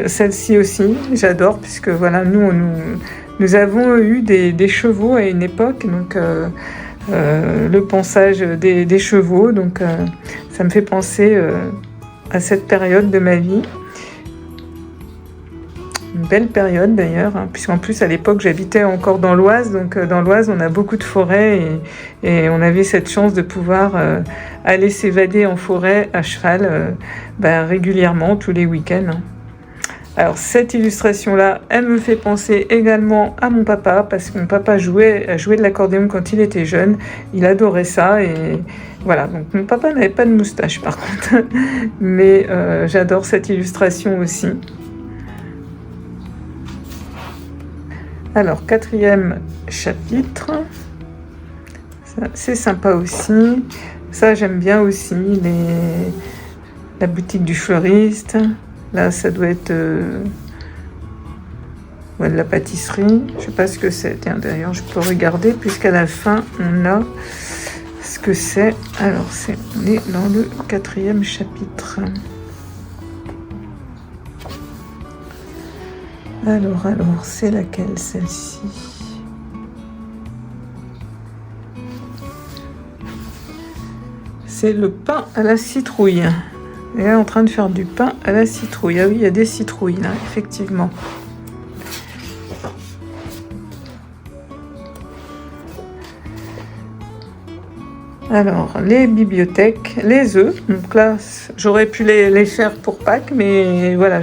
celle-ci aussi, j'adore, puisque voilà, nous avons eu des chevaux à une époque, donc le pansage des chevaux, donc ça me fait penser à cette période de ma vie. Une belle période d'ailleurs, puisqu'en plus à l'époque j'habitais encore dans l'Oise, donc dans l'Oise on a beaucoup de forêts et on avait cette chance de pouvoir aller s'évader en forêt à cheval régulièrement, tous les week-ends. Alors cette illustration-là, elle me fait penser également à mon papa, parce que mon papa jouait de l'accordéon quand il était jeune, il adorait ça, et voilà, donc mon papa n'avait pas de moustache par contre, mais j'adore cette illustration aussi. Alors, 4e chapitre, ça, c'est sympa aussi, ça j'aime bien aussi, la boutique du fleuriste. Là, ça doit être de la pâtisserie. Je ne sais pas ce que c'est. Tiens, d'ailleurs, je peux regarder, puisqu'à la fin, on a ce que c'est. Alors, on est dans le 4e chapitre. Alors, c'est laquelle, celle-ci? C'est le pain à la citrouille. Et là, en train de faire du pain à la citrouille. Ah oui, il y a des citrouilles là, effectivement. Alors, les bibliothèques, les œufs. Donc là, j'aurais pu les faire pour Pâques, mais voilà,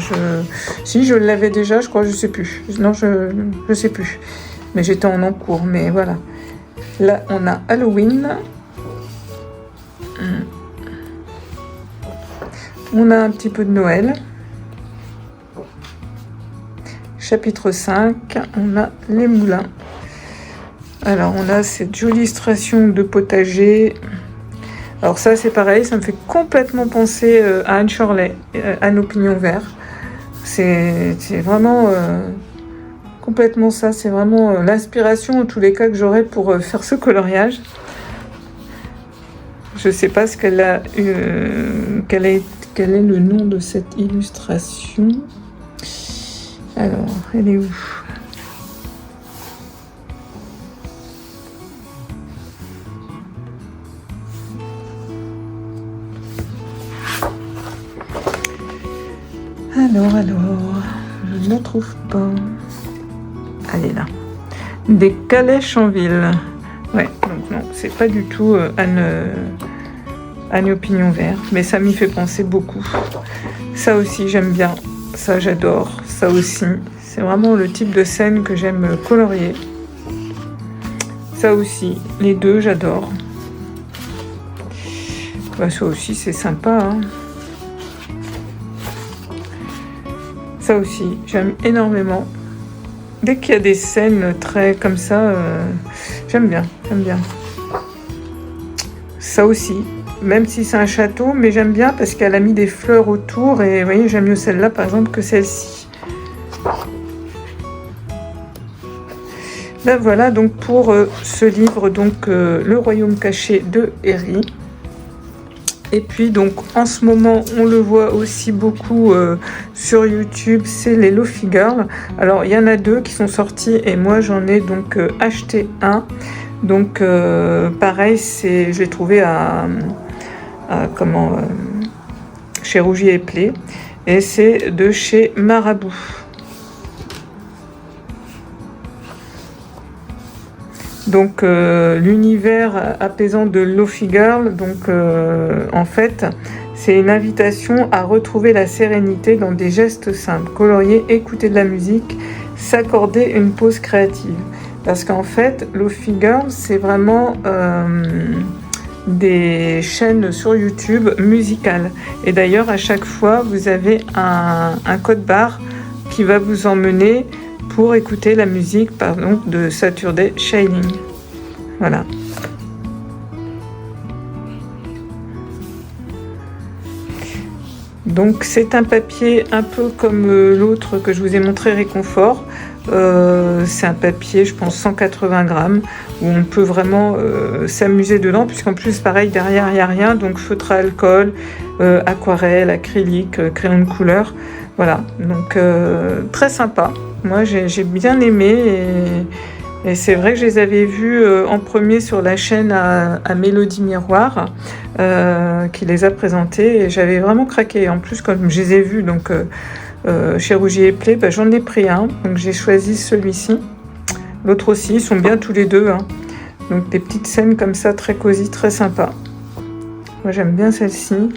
si je l'avais déjà, je crois, je sais plus. Non, je sais plus. Mais j'étais en encours, mais voilà. Là, on a Halloween. On a un petit peu de Noël. Chapitre 5, on a les moulins. Alors, on a cette jolie illustration de potager. Alors ça, c'est pareil, ça me fait complètement penser à Anne Shirley, Anne aux pignons verts. C'est vraiment complètement ça. C'est vraiment l'inspiration, en tous les cas, que j'aurais pour faire ce coloriage. Je ne sais pas ce qu'elle a quel est le nom de cette illustration. Alors, elle est où ? Alors, je ne la trouve pas. Elle est là. Des calèches en ville. Ouais, donc non, c'est pas du tout Anne aux pignons verts, mais ça m'y fait penser beaucoup. Ça aussi, j'aime bien. Ça, j'adore. Ça aussi, c'est vraiment le type de scène que j'aime colorier. Ça aussi, les deux, j'adore. Bah, ça aussi, c'est sympa, hein. Ça aussi, j'aime énormément. Dès qu'il y a des scènes très comme ça, j'aime bien. Ça aussi, même si c'est un château, mais j'aime bien parce qu'elle a mis des fleurs autour et vous voyez, j'aime mieux celle-là par exemple que celle-ci. Là voilà donc pour ce livre, donc Le Royaume caché de Herri. Et puis donc en ce moment on le voit aussi beaucoup sur YouTube, c'est les Lo-Fi Girls. Alors il y en a 2 qui sont sortis et moi j'en ai donc acheté un. Donc pareil, je l'ai trouvé chez Rougier et Play et c'est de chez Marabout. Donc l'univers apaisant de Lo-Fi Girl, donc en fait c'est une invitation à retrouver la sérénité dans des gestes simples, colorier, écouter de la musique, s'accorder une pause créative. Parce qu'en fait Lo-Fi Girl c'est vraiment des chaînes sur YouTube musicales. Et d'ailleurs à chaque fois vous avez un code barre qui va vous emmener pour écouter la musique de Saturday Shining. Voilà. Donc c'est un papier un peu comme l'autre que je vous ai montré, Réconfort. C'est un papier, je pense 180 grammes, où on peut vraiment s'amuser dedans, puisqu'en plus pareil derrière il n'y a rien, donc feutre à alcool, aquarelle, acrylique, crayon de couleur. Voilà, donc très sympa. Moi j'ai bien aimé et c'est vrai que je les avais vus en premier sur la chaîne à Mélodie Miroir qui les a présentés et j'avais vraiment craqué. En plus comme je les ai vus donc, chez Rougier et Play, j'en ai pris un, donc j'ai choisi celui-ci. L'autre aussi, ils sont bien tous les deux, hein. Donc des petites scènes comme ça très cosy, très sympa. Moi j'aime bien celle-ci,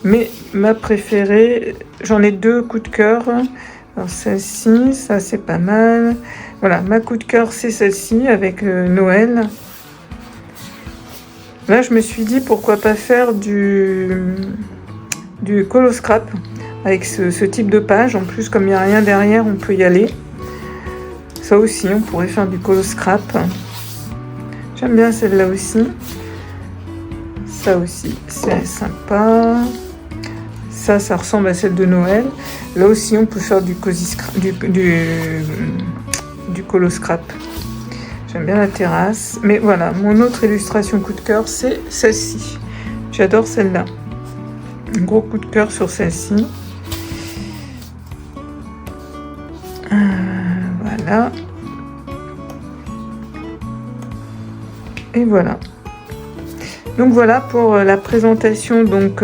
mais ma préférée, j'en ai 2 coups de cœur. Alors celle-ci, ça c'est pas mal. Voilà, ma coup de cœur c'est celle-ci avec Noël. Là je me suis dit pourquoi pas faire du coloscrap avec ce type de page. En plus comme il n'y a rien derrière on peut y aller. Ça aussi on pourrait faire du coloscrap. J'aime bien celle-là aussi. Ça aussi c'est sympa. Ça ressemble à celle de Noël. Là aussi, on peut faire du coloscrap. J'aime bien la terrasse. Mais voilà, mon autre illustration coup de cœur, c'est celle-ci. J'adore celle-là. Un gros coup de cœur sur celle-ci. Voilà. Et voilà. Donc voilà pour la présentation donc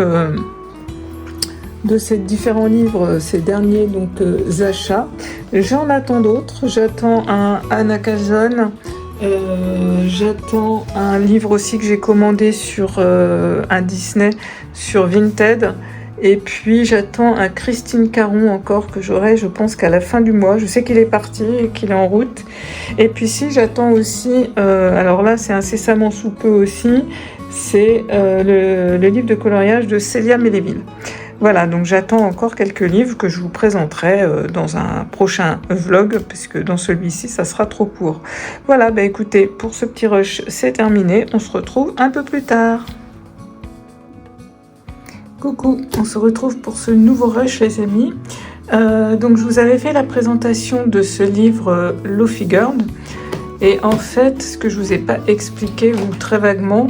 de ces différents livres, ces derniers donc achats. J'en attends d'autres. J'attends un Anna Calzone. J'attends un livre aussi que j'ai commandé sur un Disney sur Vinted. Et puis j'attends un Christine Caron encore que j'aurai, je pense qu'à la fin du mois. Je sais qu'il est parti et qu'il est en route. Et puis si j'attends aussi, alors là c'est incessamment sous peu aussi, c'est le livre de coloriage de Célia Méléville. Voilà, donc j'attends encore quelques livres que je vous présenterai dans un prochain vlog, puisque dans celui-ci, ça sera trop court. Voilà, bah écoutez, pour ce petit rush, c'est terminé. On se retrouve un peu plus tard. Coucou, on se retrouve pour ce nouveau rush, les amis. Donc je vous avais fait la présentation de ce livre Lofi Girl. Et en fait, ce que je vous ai pas expliqué, ou très vaguement,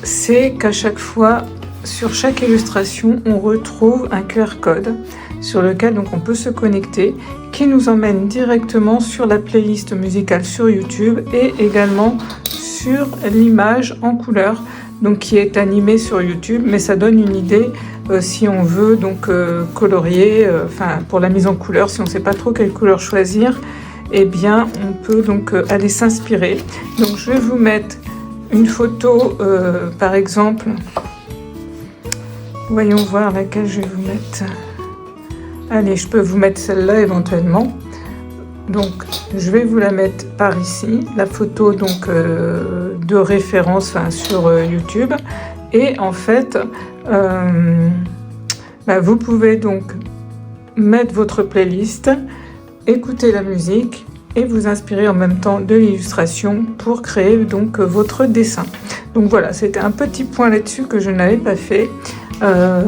c'est qu'à chaque fois, sur chaque illustration, on retrouve un QR code sur lequel donc on peut se connecter, qui nous emmène directement sur la playlist musicale sur YouTube et également sur l'image en couleur, donc qui est animée sur YouTube, mais ça donne une idée si on veut donc colorier, pour la mise en couleur, si on ne sait pas trop quelle couleur choisir, eh bien on peut donc aller s'inspirer. Donc je vais vous mettre une photo par exemple. Voyons voir laquelle je vais vous mettre. Allez, je peux vous mettre celle-là éventuellement. Donc, je vais vous la mettre par ici. La photo donc de référence sur YouTube. Et en fait, vous pouvez donc mettre votre playlist, écouter la musique et vous inspirer en même temps de l'illustration pour créer donc votre dessin. Donc voilà, c'était un petit point là-dessus que je n'avais pas fait.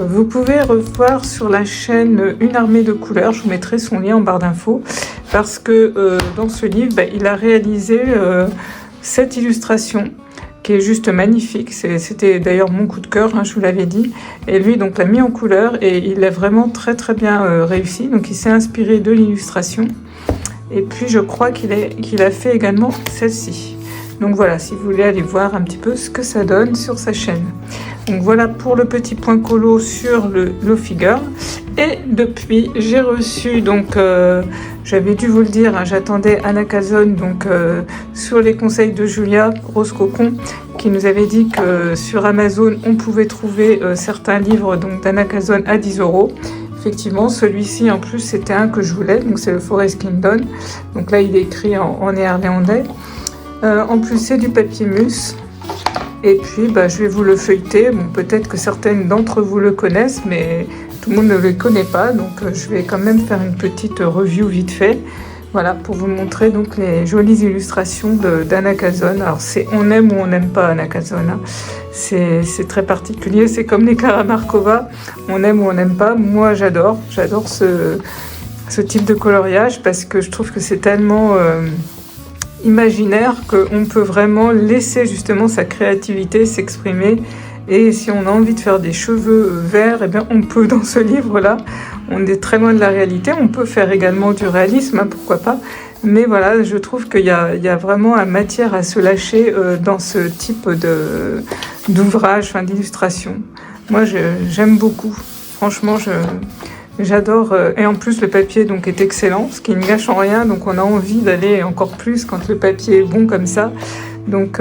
Vous pouvez revoir sur la chaîne Une armée de couleurs, je vous mettrai son lien en barre d'infos, parce que dans ce livre, il a réalisé cette illustration qui est juste magnifique. C'était d'ailleurs mon coup de cœur, je vous l'avais dit. Et lui, donc, l'a mis en couleur et il l'a vraiment très très bien réussi. Donc il s'est inspiré de l'illustration. Et puis je crois qu'il a fait également celle-ci. Donc voilà, si vous voulez aller voir un petit peu ce que ça donne sur sa chaîne. Donc voilà pour le petit point colo sur le Lofi Girl. Et depuis, j'ai reçu, donc j'avais dû vous le dire, j'attendais Anna Calzone, donc sur les conseils de Julia Rose Cocon, qui nous avait dit que sur Amazon, on pouvait trouver certains livres d'Anna Calzone à 10 €. Effectivement, celui-ci en plus c'était un que je voulais, donc c'est le Forest Kingdom. Donc là il est écrit en néerlandais. En plus c'est du papier mousse. Et puis je vais vous le feuilleter. Bon, peut-être que certaines d'entre vous le connaissent, mais tout le monde ne le connaît pas. Donc je vais quand même faire une petite review vite fait. Voilà, pour vous montrer donc les jolies illustrations d'Anna Calzone. Alors c'est on aime ou on n'aime pas Anna Calzone. C'est très particulier, c'est comme les Karamarkova, on aime ou on n'aime pas. Moi j'adore ce type de coloriage parce que je trouve que c'est tellement imaginaire qu'on peut vraiment laisser justement sa créativité s'exprimer. Et si on a envie de faire des cheveux verts, eh bien on peut dans ce livre-là. On est très loin de la réalité. On peut faire également du réalisme, pourquoi pas. Mais voilà, je trouve qu'il y a vraiment une matière à se lâcher dans ce type d'ouvrage, d'illustration. Moi, j'aime beaucoup. Franchement, j'adore. Et en plus, le papier donc est excellent, ce qui ne gâche en rien. Donc, on a envie d'aller encore plus quand le papier est bon comme ça. Donc,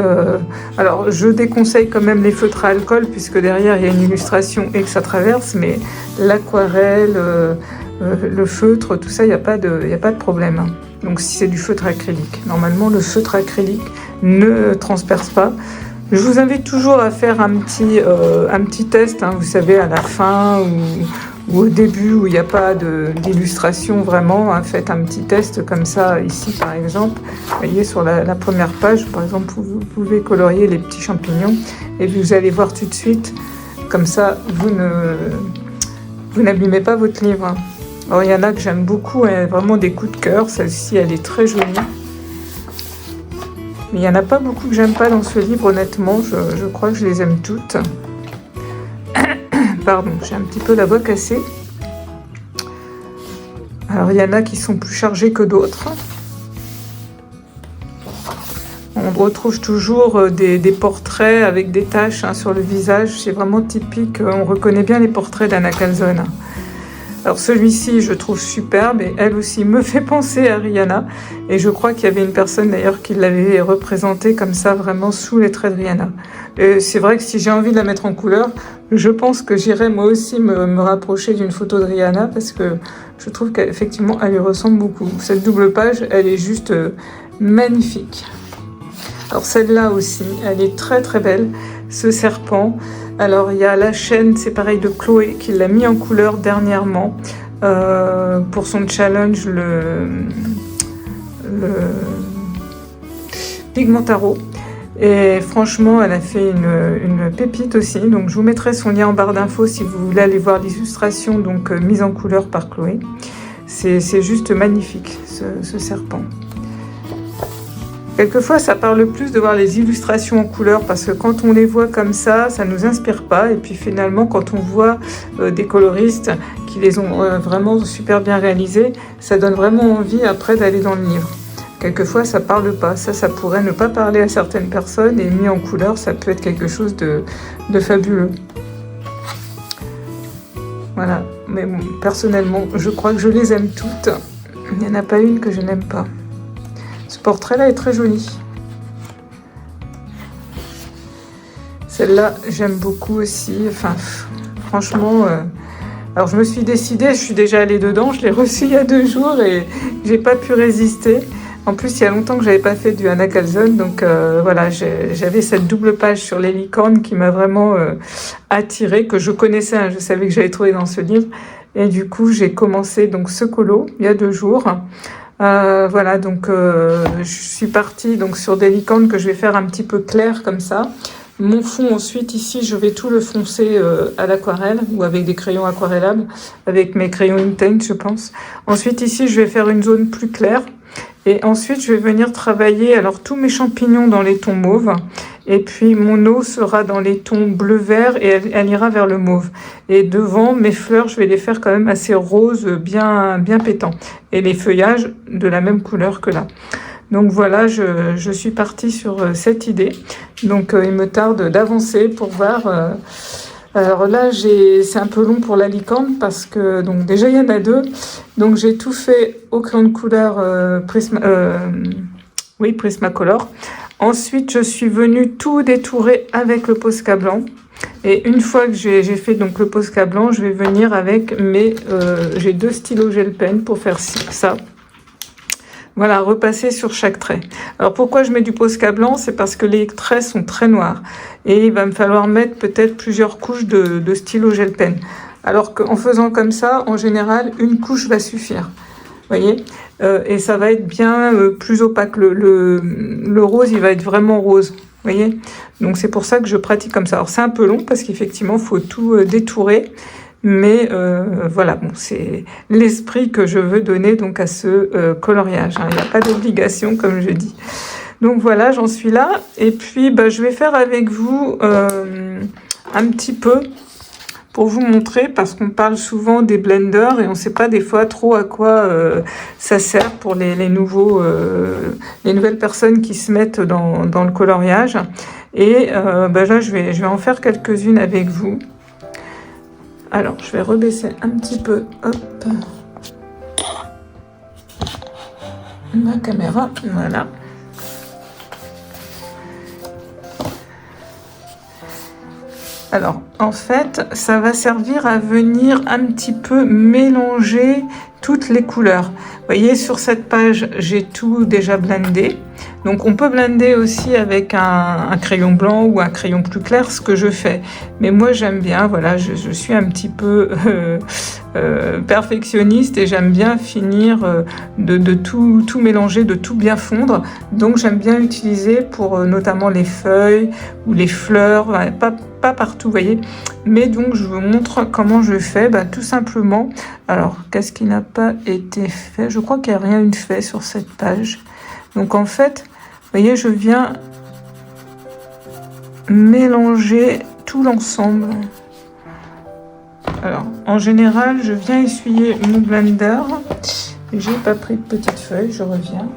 alors je déconseille quand même les feutres à alcool puisque derrière il y a une illustration et que ça traverse, mais l'aquarelle, le feutre, tout ça, il n'y a pas de problème. Donc si c'est du feutre acrylique, normalement le feutre acrylique ne transperce pas. Je vous invite toujours à faire un petit test, vous savez, à la fin ou au début où il n'y a pas d'illustration vraiment, faites un petit test comme ça ici par exemple. Vous voyez sur la première page par exemple vous pouvez colorier les petits champignons et vous allez voir tout de suite, comme ça vous n'abîmez pas votre livre. Alors il y en a que j'aime beaucoup, vraiment des coups de cœur, celle-ci elle est très jolie. Mais il n'y en a pas beaucoup que j'aime pas dans ce livre honnêtement, je crois que je les aime toutes. Pardon, j'ai un petit peu la voix cassée. Alors, il y en a qui sont plus chargés que d'autres. On retrouve toujours des portraits avec des taches sur le visage. C'est vraiment typique. On reconnaît bien les portraits d'Anna Calzone. Alors celui-ci, je trouve superbe et elle aussi me fait penser à Rihanna. Et je crois qu'il y avait une personne d'ailleurs qui l'avait représentée comme ça, vraiment sous les traits de Rihanna. C'est vrai que si j'ai envie de la mettre en couleur, je pense que j'irai moi aussi me rapprocher d'une photo de Rihanna parce que je trouve qu'effectivement elle lui ressemble beaucoup. Cette double page, elle est juste magnifique. Alors celle-là aussi, elle est très très belle, ce serpent. Alors il y a la chaîne, c'est pareil, de Chloé qui l'a mis en couleur dernièrement pour son challenge, le Pigmentaro. Et franchement, elle a fait une pépite aussi. Donc je vous mettrai son lien en barre d'infos si vous voulez aller voir l'illustration donc mise en couleur par Chloé. C'est juste magnifique ce serpent. Quelquefois, ça parle plus de voir les illustrations en couleur parce que quand on les voit comme ça ne nous inspire pas. Et puis finalement, quand on voit des coloristes qui les ont vraiment super bien réalisés, ça donne vraiment envie après d'aller dans le livre. Quelquefois, ça parle pas. Ça pourrait ne pas parler à certaines personnes et mis en couleur, ça peut être quelque chose de fabuleux. Voilà. Mais bon, personnellement, je crois que je les aime toutes. Il n'y en a pas une que je n'aime pas. Ce portrait-là est très joli. Celle-là, j'aime beaucoup aussi. Enfin, franchement... Alors, je me suis décidée, je suis déjà allée dedans. Je l'ai reçu il y a 2 jours et j'ai pas pu résister. En plus, il y a longtemps que j'avais pas fait du Anna Calzone. Donc, voilà, j'avais cette double page sur les licornes qui m'a vraiment attirée, que je connaissais. Hein, je savais que j'allais trouver dans ce livre. Et du coup, j'ai commencé donc ce colo il y a 2 jours. Voilà, donc je suis partie donc sur des licornes que je vais faire un petit peu clair comme ça. Mon fond ensuite ici je vais tout le foncer à l'aquarelle ou avec des crayons aquarellables, avec mes crayons Inkten je pense. Ensuite ici je vais faire une zone plus claire et ensuite je vais venir travailler alors tous mes champignons dans les tons mauves. Et puis mon eau sera dans les tons bleu-vert et elle ira vers le mauve. Et devant, mes fleurs, je vais les faire quand même assez roses, bien pétants. Et les feuillages de la même couleur que là. Donc voilà, je suis partie sur cette idée. Donc il me tarde d'avancer pour voir. Alors là, c'est un peu long pour la licorne parce que donc déjà il y en a 2. Donc j'ai tout fait au crayon de couleur Prismacolor. Ensuite, je suis venue tout détourer avec le Posca blanc. Et une fois que j'ai fait donc le Posca blanc, je vais venir avec mes... j'ai 2 stylos gel pen pour faire ça. Voilà, repasser sur chaque trait. Alors pourquoi je mets du Posca blanc? C'est parce que les traits sont très noirs. Et il va me falloir mettre peut-être plusieurs couches de stylo gel pen. Alors qu'en faisant comme ça, en général, une couche va suffire. Voyez, et ça va être bien plus opaque. Le rose, il va être vraiment rose. Voyez, donc c'est pour ça que je pratique comme ça. Alors c'est un peu long parce qu'effectivement, il faut tout détourer. Mais voilà, bon, c'est l'esprit que je veux donner donc à ce coloriage. Hein. Il n'y a pas d'obligation, comme je dis. Donc voilà, j'en suis là. Et puis, je vais faire avec vous un petit peu pour vous montrer, parce qu'on parle souvent des blenders et on ne sait pas des fois trop à quoi ça sert pour les nouvelles personnes qui se mettent dans le coloriage. Et là, je vais en faire quelques-unes avec vous. Alors, je vais rebaisser un petit peu, hop, ma caméra, voilà. Alors, en fait, ça va servir à venir un petit peu mélanger toutes les couleurs. Vous voyez, sur cette page, j'ai tout déjà blendé. Donc, on peut blender aussi avec un crayon blanc ou un crayon plus clair, ce que je fais. Mais moi, j'aime bien, voilà, je suis un petit peu perfectionniste et j'aime bien finir de tout mélanger, de tout bien fondre. Donc, j'aime bien utiliser pour notamment les feuilles ou les fleurs, pas partout, vous voyez. Mais donc, je vous montre comment je fais, tout simplement. Alors, qu'est-ce qui n'a pas été fait? Je crois qu'il n'y a rien eu fait sur cette page. Donc, en fait, vous voyez, je viens mélanger tout l'ensemble. Alors, en général, je viens essuyer mon blender. J'ai pas pris de petite feuille, je reviens.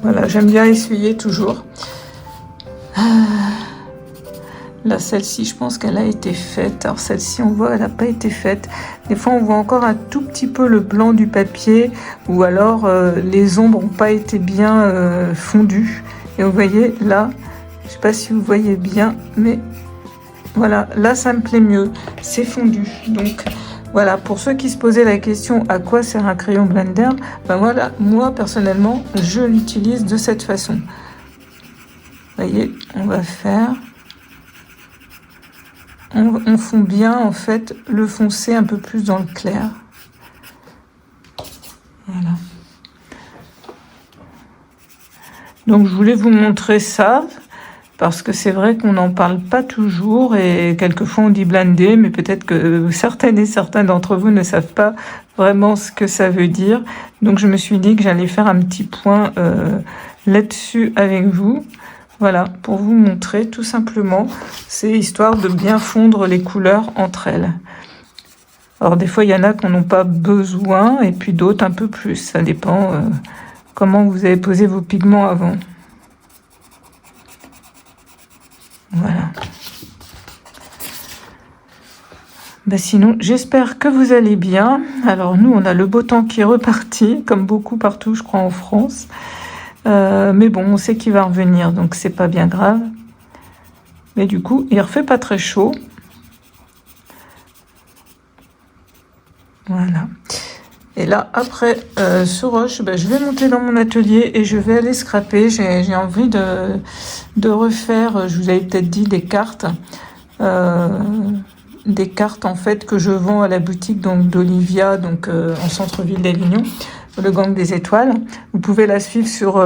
Voilà, j'aime bien essuyer toujours. Là, celle-ci, je pense qu'elle a été faite. Alors celle-ci, on voit, elle n'a pas été faite. Des fois, on voit encore un tout petit peu le blanc du papier, ou alors les ombres n'ont pas été bien fondues. Et vous voyez, là, je ne sais pas si vous voyez bien, mais voilà, là, ça me plaît mieux. C'est fondu. Donc, voilà, pour ceux qui se posaient la question à quoi sert un crayon Blender, ben voilà, moi, personnellement, je l'utilise de cette façon. Vous voyez, on va faire... On fond bien, en fait, le foncé un peu plus dans le clair. Voilà. Donc, je voulais vous montrer ça, parce que c'est vrai qu'on n'en parle pas toujours, et quelquefois on dit blender, mais peut-être que certaines et certains d'entre vous ne savent pas vraiment ce que ça veut dire. Donc, je me suis dit que j'allais faire un petit point là-dessus avec vous. Voilà, pour vous montrer tout simplement, c'est histoire de bien fondre les couleurs entre elles. Alors des fois, il y en a qui n'en ont pas besoin, et puis d'autres un peu plus. Ça dépend comment vous avez posé vos pigments avant. Voilà. Ben sinon, j'espère que vous allez bien. Alors nous, on a le beau temps qui est reparti, comme beaucoup partout, je crois, en France. Mais bon, on sait qu'il va revenir, donc c'est pas bien grave. Mais du coup, il refait pas très chaud. Voilà. Et là, après ce rush, ben, je vais monter dans mon atelier et je vais aller scraper. J'ai envie de refaire, je vous avais peut-être dit, des cartes. Des cartes en fait que je vends à la boutique donc d'Olivia, donc en centre-ville d'Avignon, le gang des étoiles. Vous pouvez la suivre sur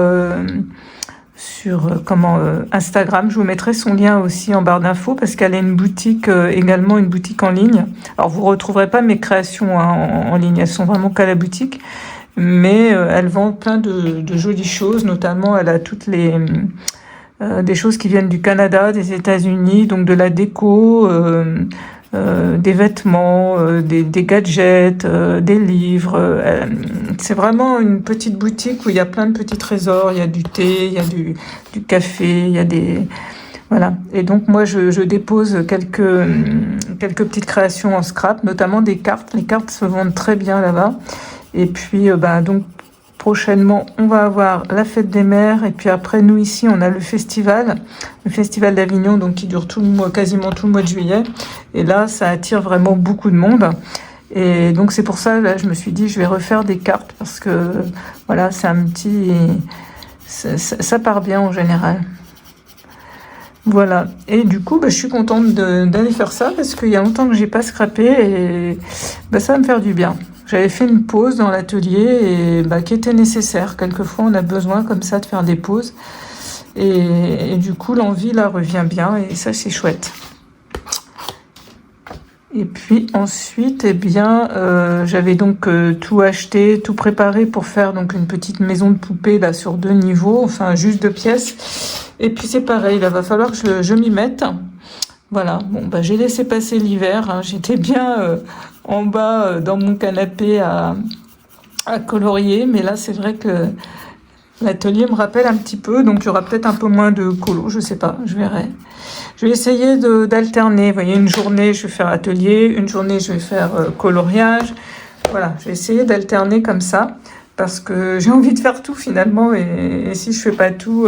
Instagram. Je vous mettrai son lien aussi en barre d'infos parce qu'elle a une boutique également, une boutique en ligne. Alors vous retrouverez pas mes créations en ligne, elles sont vraiment qu'à la boutique, mais elle vend plein de jolies choses, notamment elle a toutes les des choses qui viennent du Canada, des États-Unis, donc de la déco, des vêtements, des gadgets, des livres. C'est vraiment une petite boutique où il y a plein de petits trésors. Il y a du thé, il y a du café, il y a des... Voilà. Et donc moi je dépose quelques petites créations en scrap, notamment des cartes. Les cartes se vendent très bien là-bas. Et puis donc prochainement, on va avoir la fête des mères et puis après nous ici on a le festival d'Avignon donc qui dure tout le mois, quasiment tout le mois de juillet. Et là ça attire vraiment beaucoup de monde. Et donc c'est pour ça là je me suis dit je vais refaire des cartes parce que voilà c'est un petit ça part bien en général. Voilà, et du coup je suis contente d'aller faire ça parce qu'il y a longtemps que j'ai pas scrappé et ça va me faire du bien. J'avais fait une pause dans l'atelier et qui était nécessaire. Quelquefois, on a besoin comme ça de faire des pauses. Et du coup, l'envie, là, revient bien. Et ça, c'est chouette. Et puis ensuite, j'avais donc tout acheté, tout préparé pour faire donc une petite maison de poupée là, sur 2 niveaux. Enfin, juste 2 pièces. Et puis, c'est pareil. Là, va falloir que je m'y mette. Voilà. Bon, j'ai laissé passer l'hiver. Hein. J'étais bien... en bas dans mon canapé à colorier, mais là c'est vrai que l'atelier me rappelle un petit peu, donc il y aura peut-être un peu moins de colo, je sais pas, je verrai. Je vais essayer d'alterner, vous voyez, une journée je vais faire atelier, une journée je vais faire coloriage, voilà, je vais essayer d'alterner comme ça, parce que j'ai envie de faire tout finalement, et si je fais pas tout,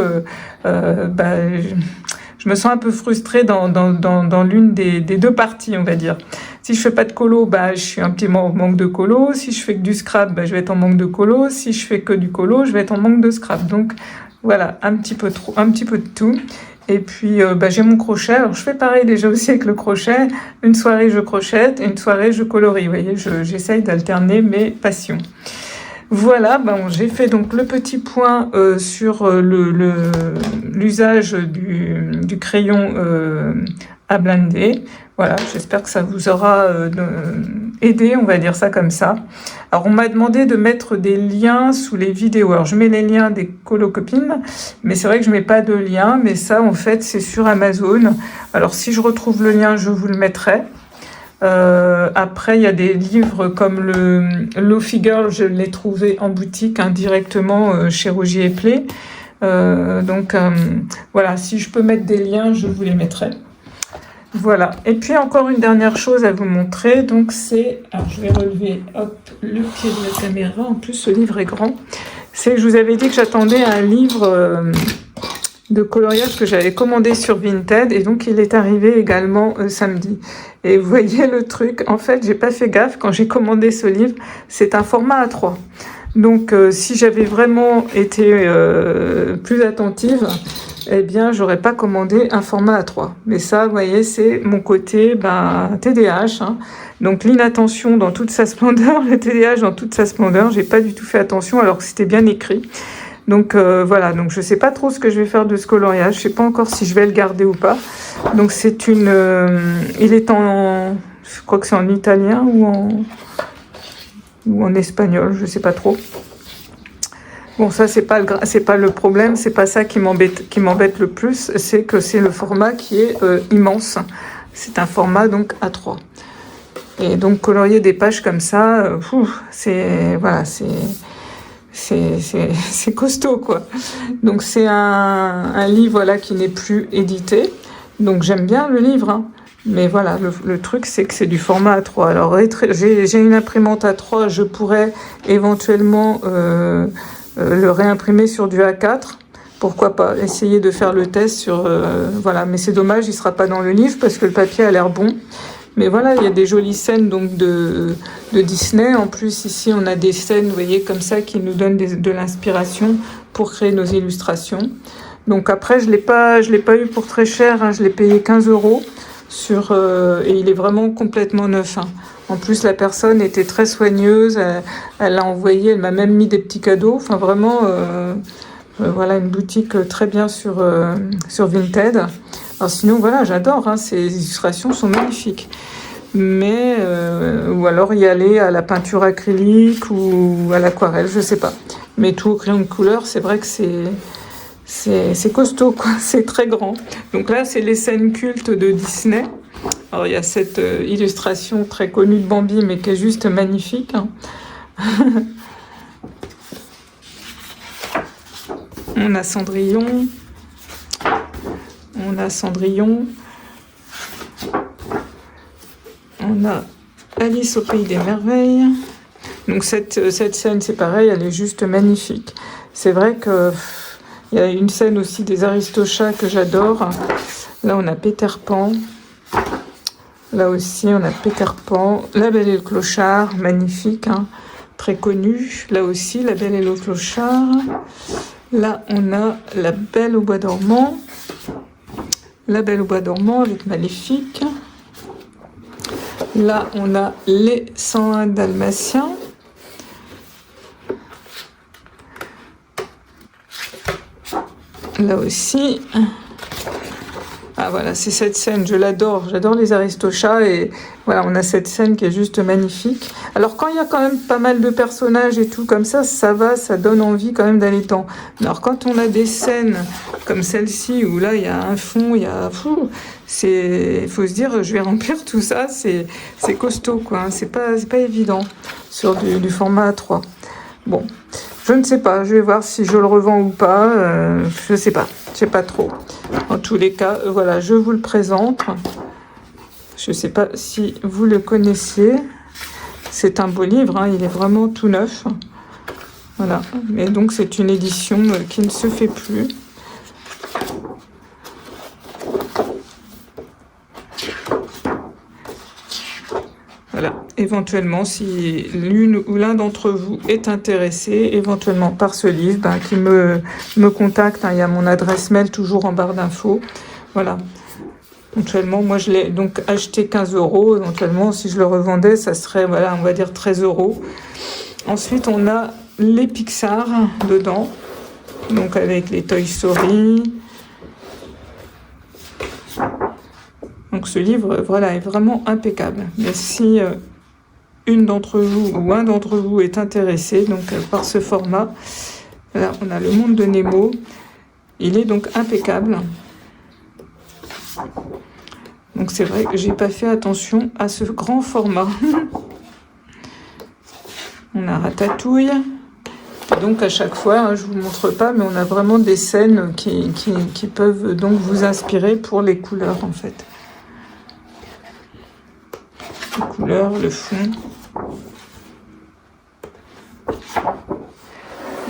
je me sens un peu frustrée dans l'une des 2 parties, on va dire. Si je fais pas de colo, je suis un petit manque de colo. Si je fais que du scrap, je vais être en manque de colo. Si je fais que du colo, je vais être en manque de scrap. Donc voilà, un petit peu de tout. Et puis j'ai mon crochet. Alors je fais pareil déjà aussi avec le crochet. Une soirée je crochette, et une soirée je colorie. Vous voyez, j'essaye d'alterner mes passions. Voilà, j'ai fait donc le petit point sur l'usage du crayon à blender. Voilà, j'espère que ça vous aura aidé, on va dire ça comme ça. Alors, on m'a demandé de mettre des liens sous les vidéos. Alors, je mets les liens des colocopines, mais c'est vrai que je mets pas de lien. Mais ça, en fait, c'est sur Amazon. Alors, si je retrouve le lien, je vous le mettrai. Après, il y a des livres comme le Lofi Girl, je l'ai trouvé en boutique directement chez Rogier et Play. Donc, voilà, si je peux mettre des liens, je vous les mettrai. Voilà. Et puis encore une dernière chose à vous montrer. Donc c'est, alors je vais relever hop, le pied de la caméra. En plus ce livre est grand. C'est que je vous avais dit que j'attendais un livre de coloriage que j'avais commandé sur Vinted et donc il est arrivé également samedi. Et vous voyez le truc, en fait j'ai pas fait gaffe quand j'ai commandé ce livre, c'est un format A3. Donc si j'avais vraiment été plus attentive, eh bien j'aurais pas commandé un format A3. Mais ça, vous voyez, c'est mon côté TDAH, hein. Donc l'inattention dans toute sa splendeur, le TDAH dans toute sa splendeur, j'ai pas du tout fait attention alors que c'était bien écrit. Donc voilà, donc je sais pas trop ce que je vais faire de ce coloriage, je sais pas encore si je vais le garder ou pas. Donc c'est une, il est en, je crois que c'est en italien ou en espagnol, je sais pas trop. Bon, ça c'est pas le problème, c'est pas ça qui m'embête le plus, c'est que c'est le format qui est immense. C'est un format donc A3. Et donc colorier des pages comme ça, c'est voilà, c'est costaud quoi. Donc c'est un livre voilà, qui n'est plus édité. Donc j'aime bien le livre, hein. Mais voilà, le truc c'est que c'est du format A3. Alors j'ai une imprimante A3, je pourrais éventuellement le réimprimer sur du A4. Pourquoi pas essayer de faire le test sur voilà, mais c'est dommage, il sera pas dans le livre parce que le papier a l'air bon. Mais voilà, il y a des jolies scènes donc de Disney. En plus, ici, on a des scènes, vous voyez, comme ça, qui nous donnent de l'inspiration pour créer nos illustrations. Donc après, je l'ai pas eu pour très cher, hein, je l'ai payé 15 € et il est vraiment complètement neuf, hein. En plus, la personne était très soigneuse, elle l'a envoyé, elle m'a même mis des petits cadeaux. Enfin, vraiment, voilà, une boutique très bien sur Vinted. Alors sinon, voilà, j'adore, hein, ces illustrations sont magnifiques. Mais, ou alors y aller à la peinture acrylique ou à l'aquarelle, je sais pas. Mais tout au crayon de couleur, c'est vrai que c'est costaud, quoi, c'est très grand. Donc là, c'est les scènes cultes de Disney. Alors il y a cette illustration très connue de Bambi, mais qui est juste magnifique, hein. On a Cendrillon. On a Cendrillon. On a Alice au pays des merveilles. Donc cette scène, c'est pareil, elle est juste magnifique. C'est vrai que il y a une scène aussi des Aristochats que j'adore. Là, on a Peter Pan. Là aussi, on a Peter Pan. La Belle et le Clochard, magnifique, hein, très connu. Là aussi, La Belle et le Clochard. Là, on a La Belle au bois dormant. La Belle au bois dormant avec Maléfique. Là, on a les 101 Dalmatiens. Là aussi. Ah voilà, c'est cette scène, je l'adore. J'adore les Aristochats et voilà, on a cette scène qui est juste magnifique. Alors quand il y a quand même pas mal de personnages et tout comme ça va, ça donne envie quand même d'aller dedans. Alors quand on a des scènes comme celle-ci où là il y a un fond, il y a... il faut se dire, je vais remplir tout ça, c'est costaud quoi, hein. C'est pas évident sur du format A3. Bon, je ne sais pas, je vais voir si je le revends ou pas, je sais pas trop. En tous les cas, voilà, je vous le présente. Je ne sais pas si vous le connaissez. C'est un beau livre, hein, il est vraiment tout neuf. Voilà, mais donc c'est une édition qui ne se fait plus. Voilà, éventuellement, si l'une ou l'un d'entre vous est intéressé, éventuellement par ce livre, qui me contacte, hein, il y a mon adresse mail toujours en barre d'infos. Voilà, éventuellement, moi je l'ai donc acheté 15 €, éventuellement, si je le revendais, ça serait, voilà, on va dire 13 €. Ensuite, on a les Pixar dedans, donc avec les Toy Story. Donc ce livre, voilà, est vraiment impeccable. Mais si une d'entre vous ou un d'entre vous est intéressé donc par ce format, là on a Le Monde de Nemo. Il est donc impeccable. Donc c'est vrai que j'ai pas fait attention à ce grand format. On a Ratatouille. Et donc à chaque fois, hein, je vous montre pas, mais on a vraiment des scènes qui peuvent donc vous inspirer pour les couleurs en fait. couleurs, le fond.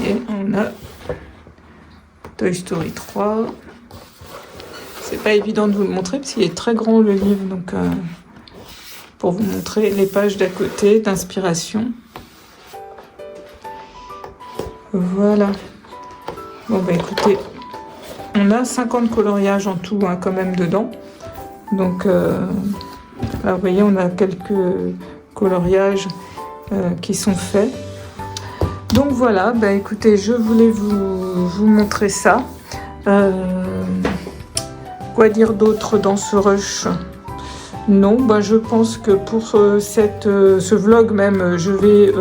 Et on a Toy Story 3. C'est pas évident de vous le montrer parce qu'il est très grand le livre, donc pour vous montrer les pages d'à côté d'inspiration. Voilà. Bon bah écoutez, on a 50 coloriages en tout hein, quand même dedans. Donc là, vous voyez, on a quelques coloriages qui sont faits. Donc voilà, bah écoutez, je voulais vous montrer ça. Quoi dire d'autre dans ce rush? Non, bah je pense que pour ce vlog même, je vais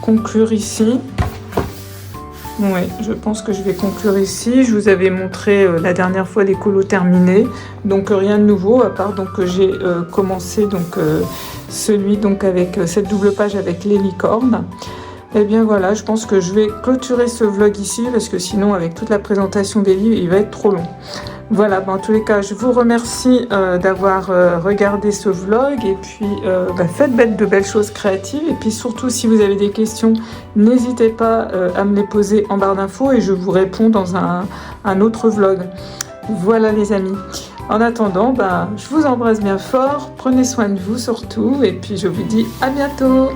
conclure ici. Oui, je pense que je vais conclure ici. Je vous avais montré la dernière fois les colos terminés, donc rien de nouveau à part donc que j'ai commencé donc celui donc avec cette double page avec les licornes. Et bien voilà, je pense que je vais clôturer ce vlog ici parce que sinon avec toute la présentation des livres, il va être trop long. Voilà, en tous les cas, je vous remercie d'avoir regardé ce vlog et puis faites de belles choses créatives et puis surtout si vous avez des questions, n'hésitez pas à me les poser en barre d'infos et je vous réponds dans un autre vlog. Voilà les amis. En attendant, je vous embrasse bien fort, prenez soin de vous surtout et puis je vous dis à bientôt.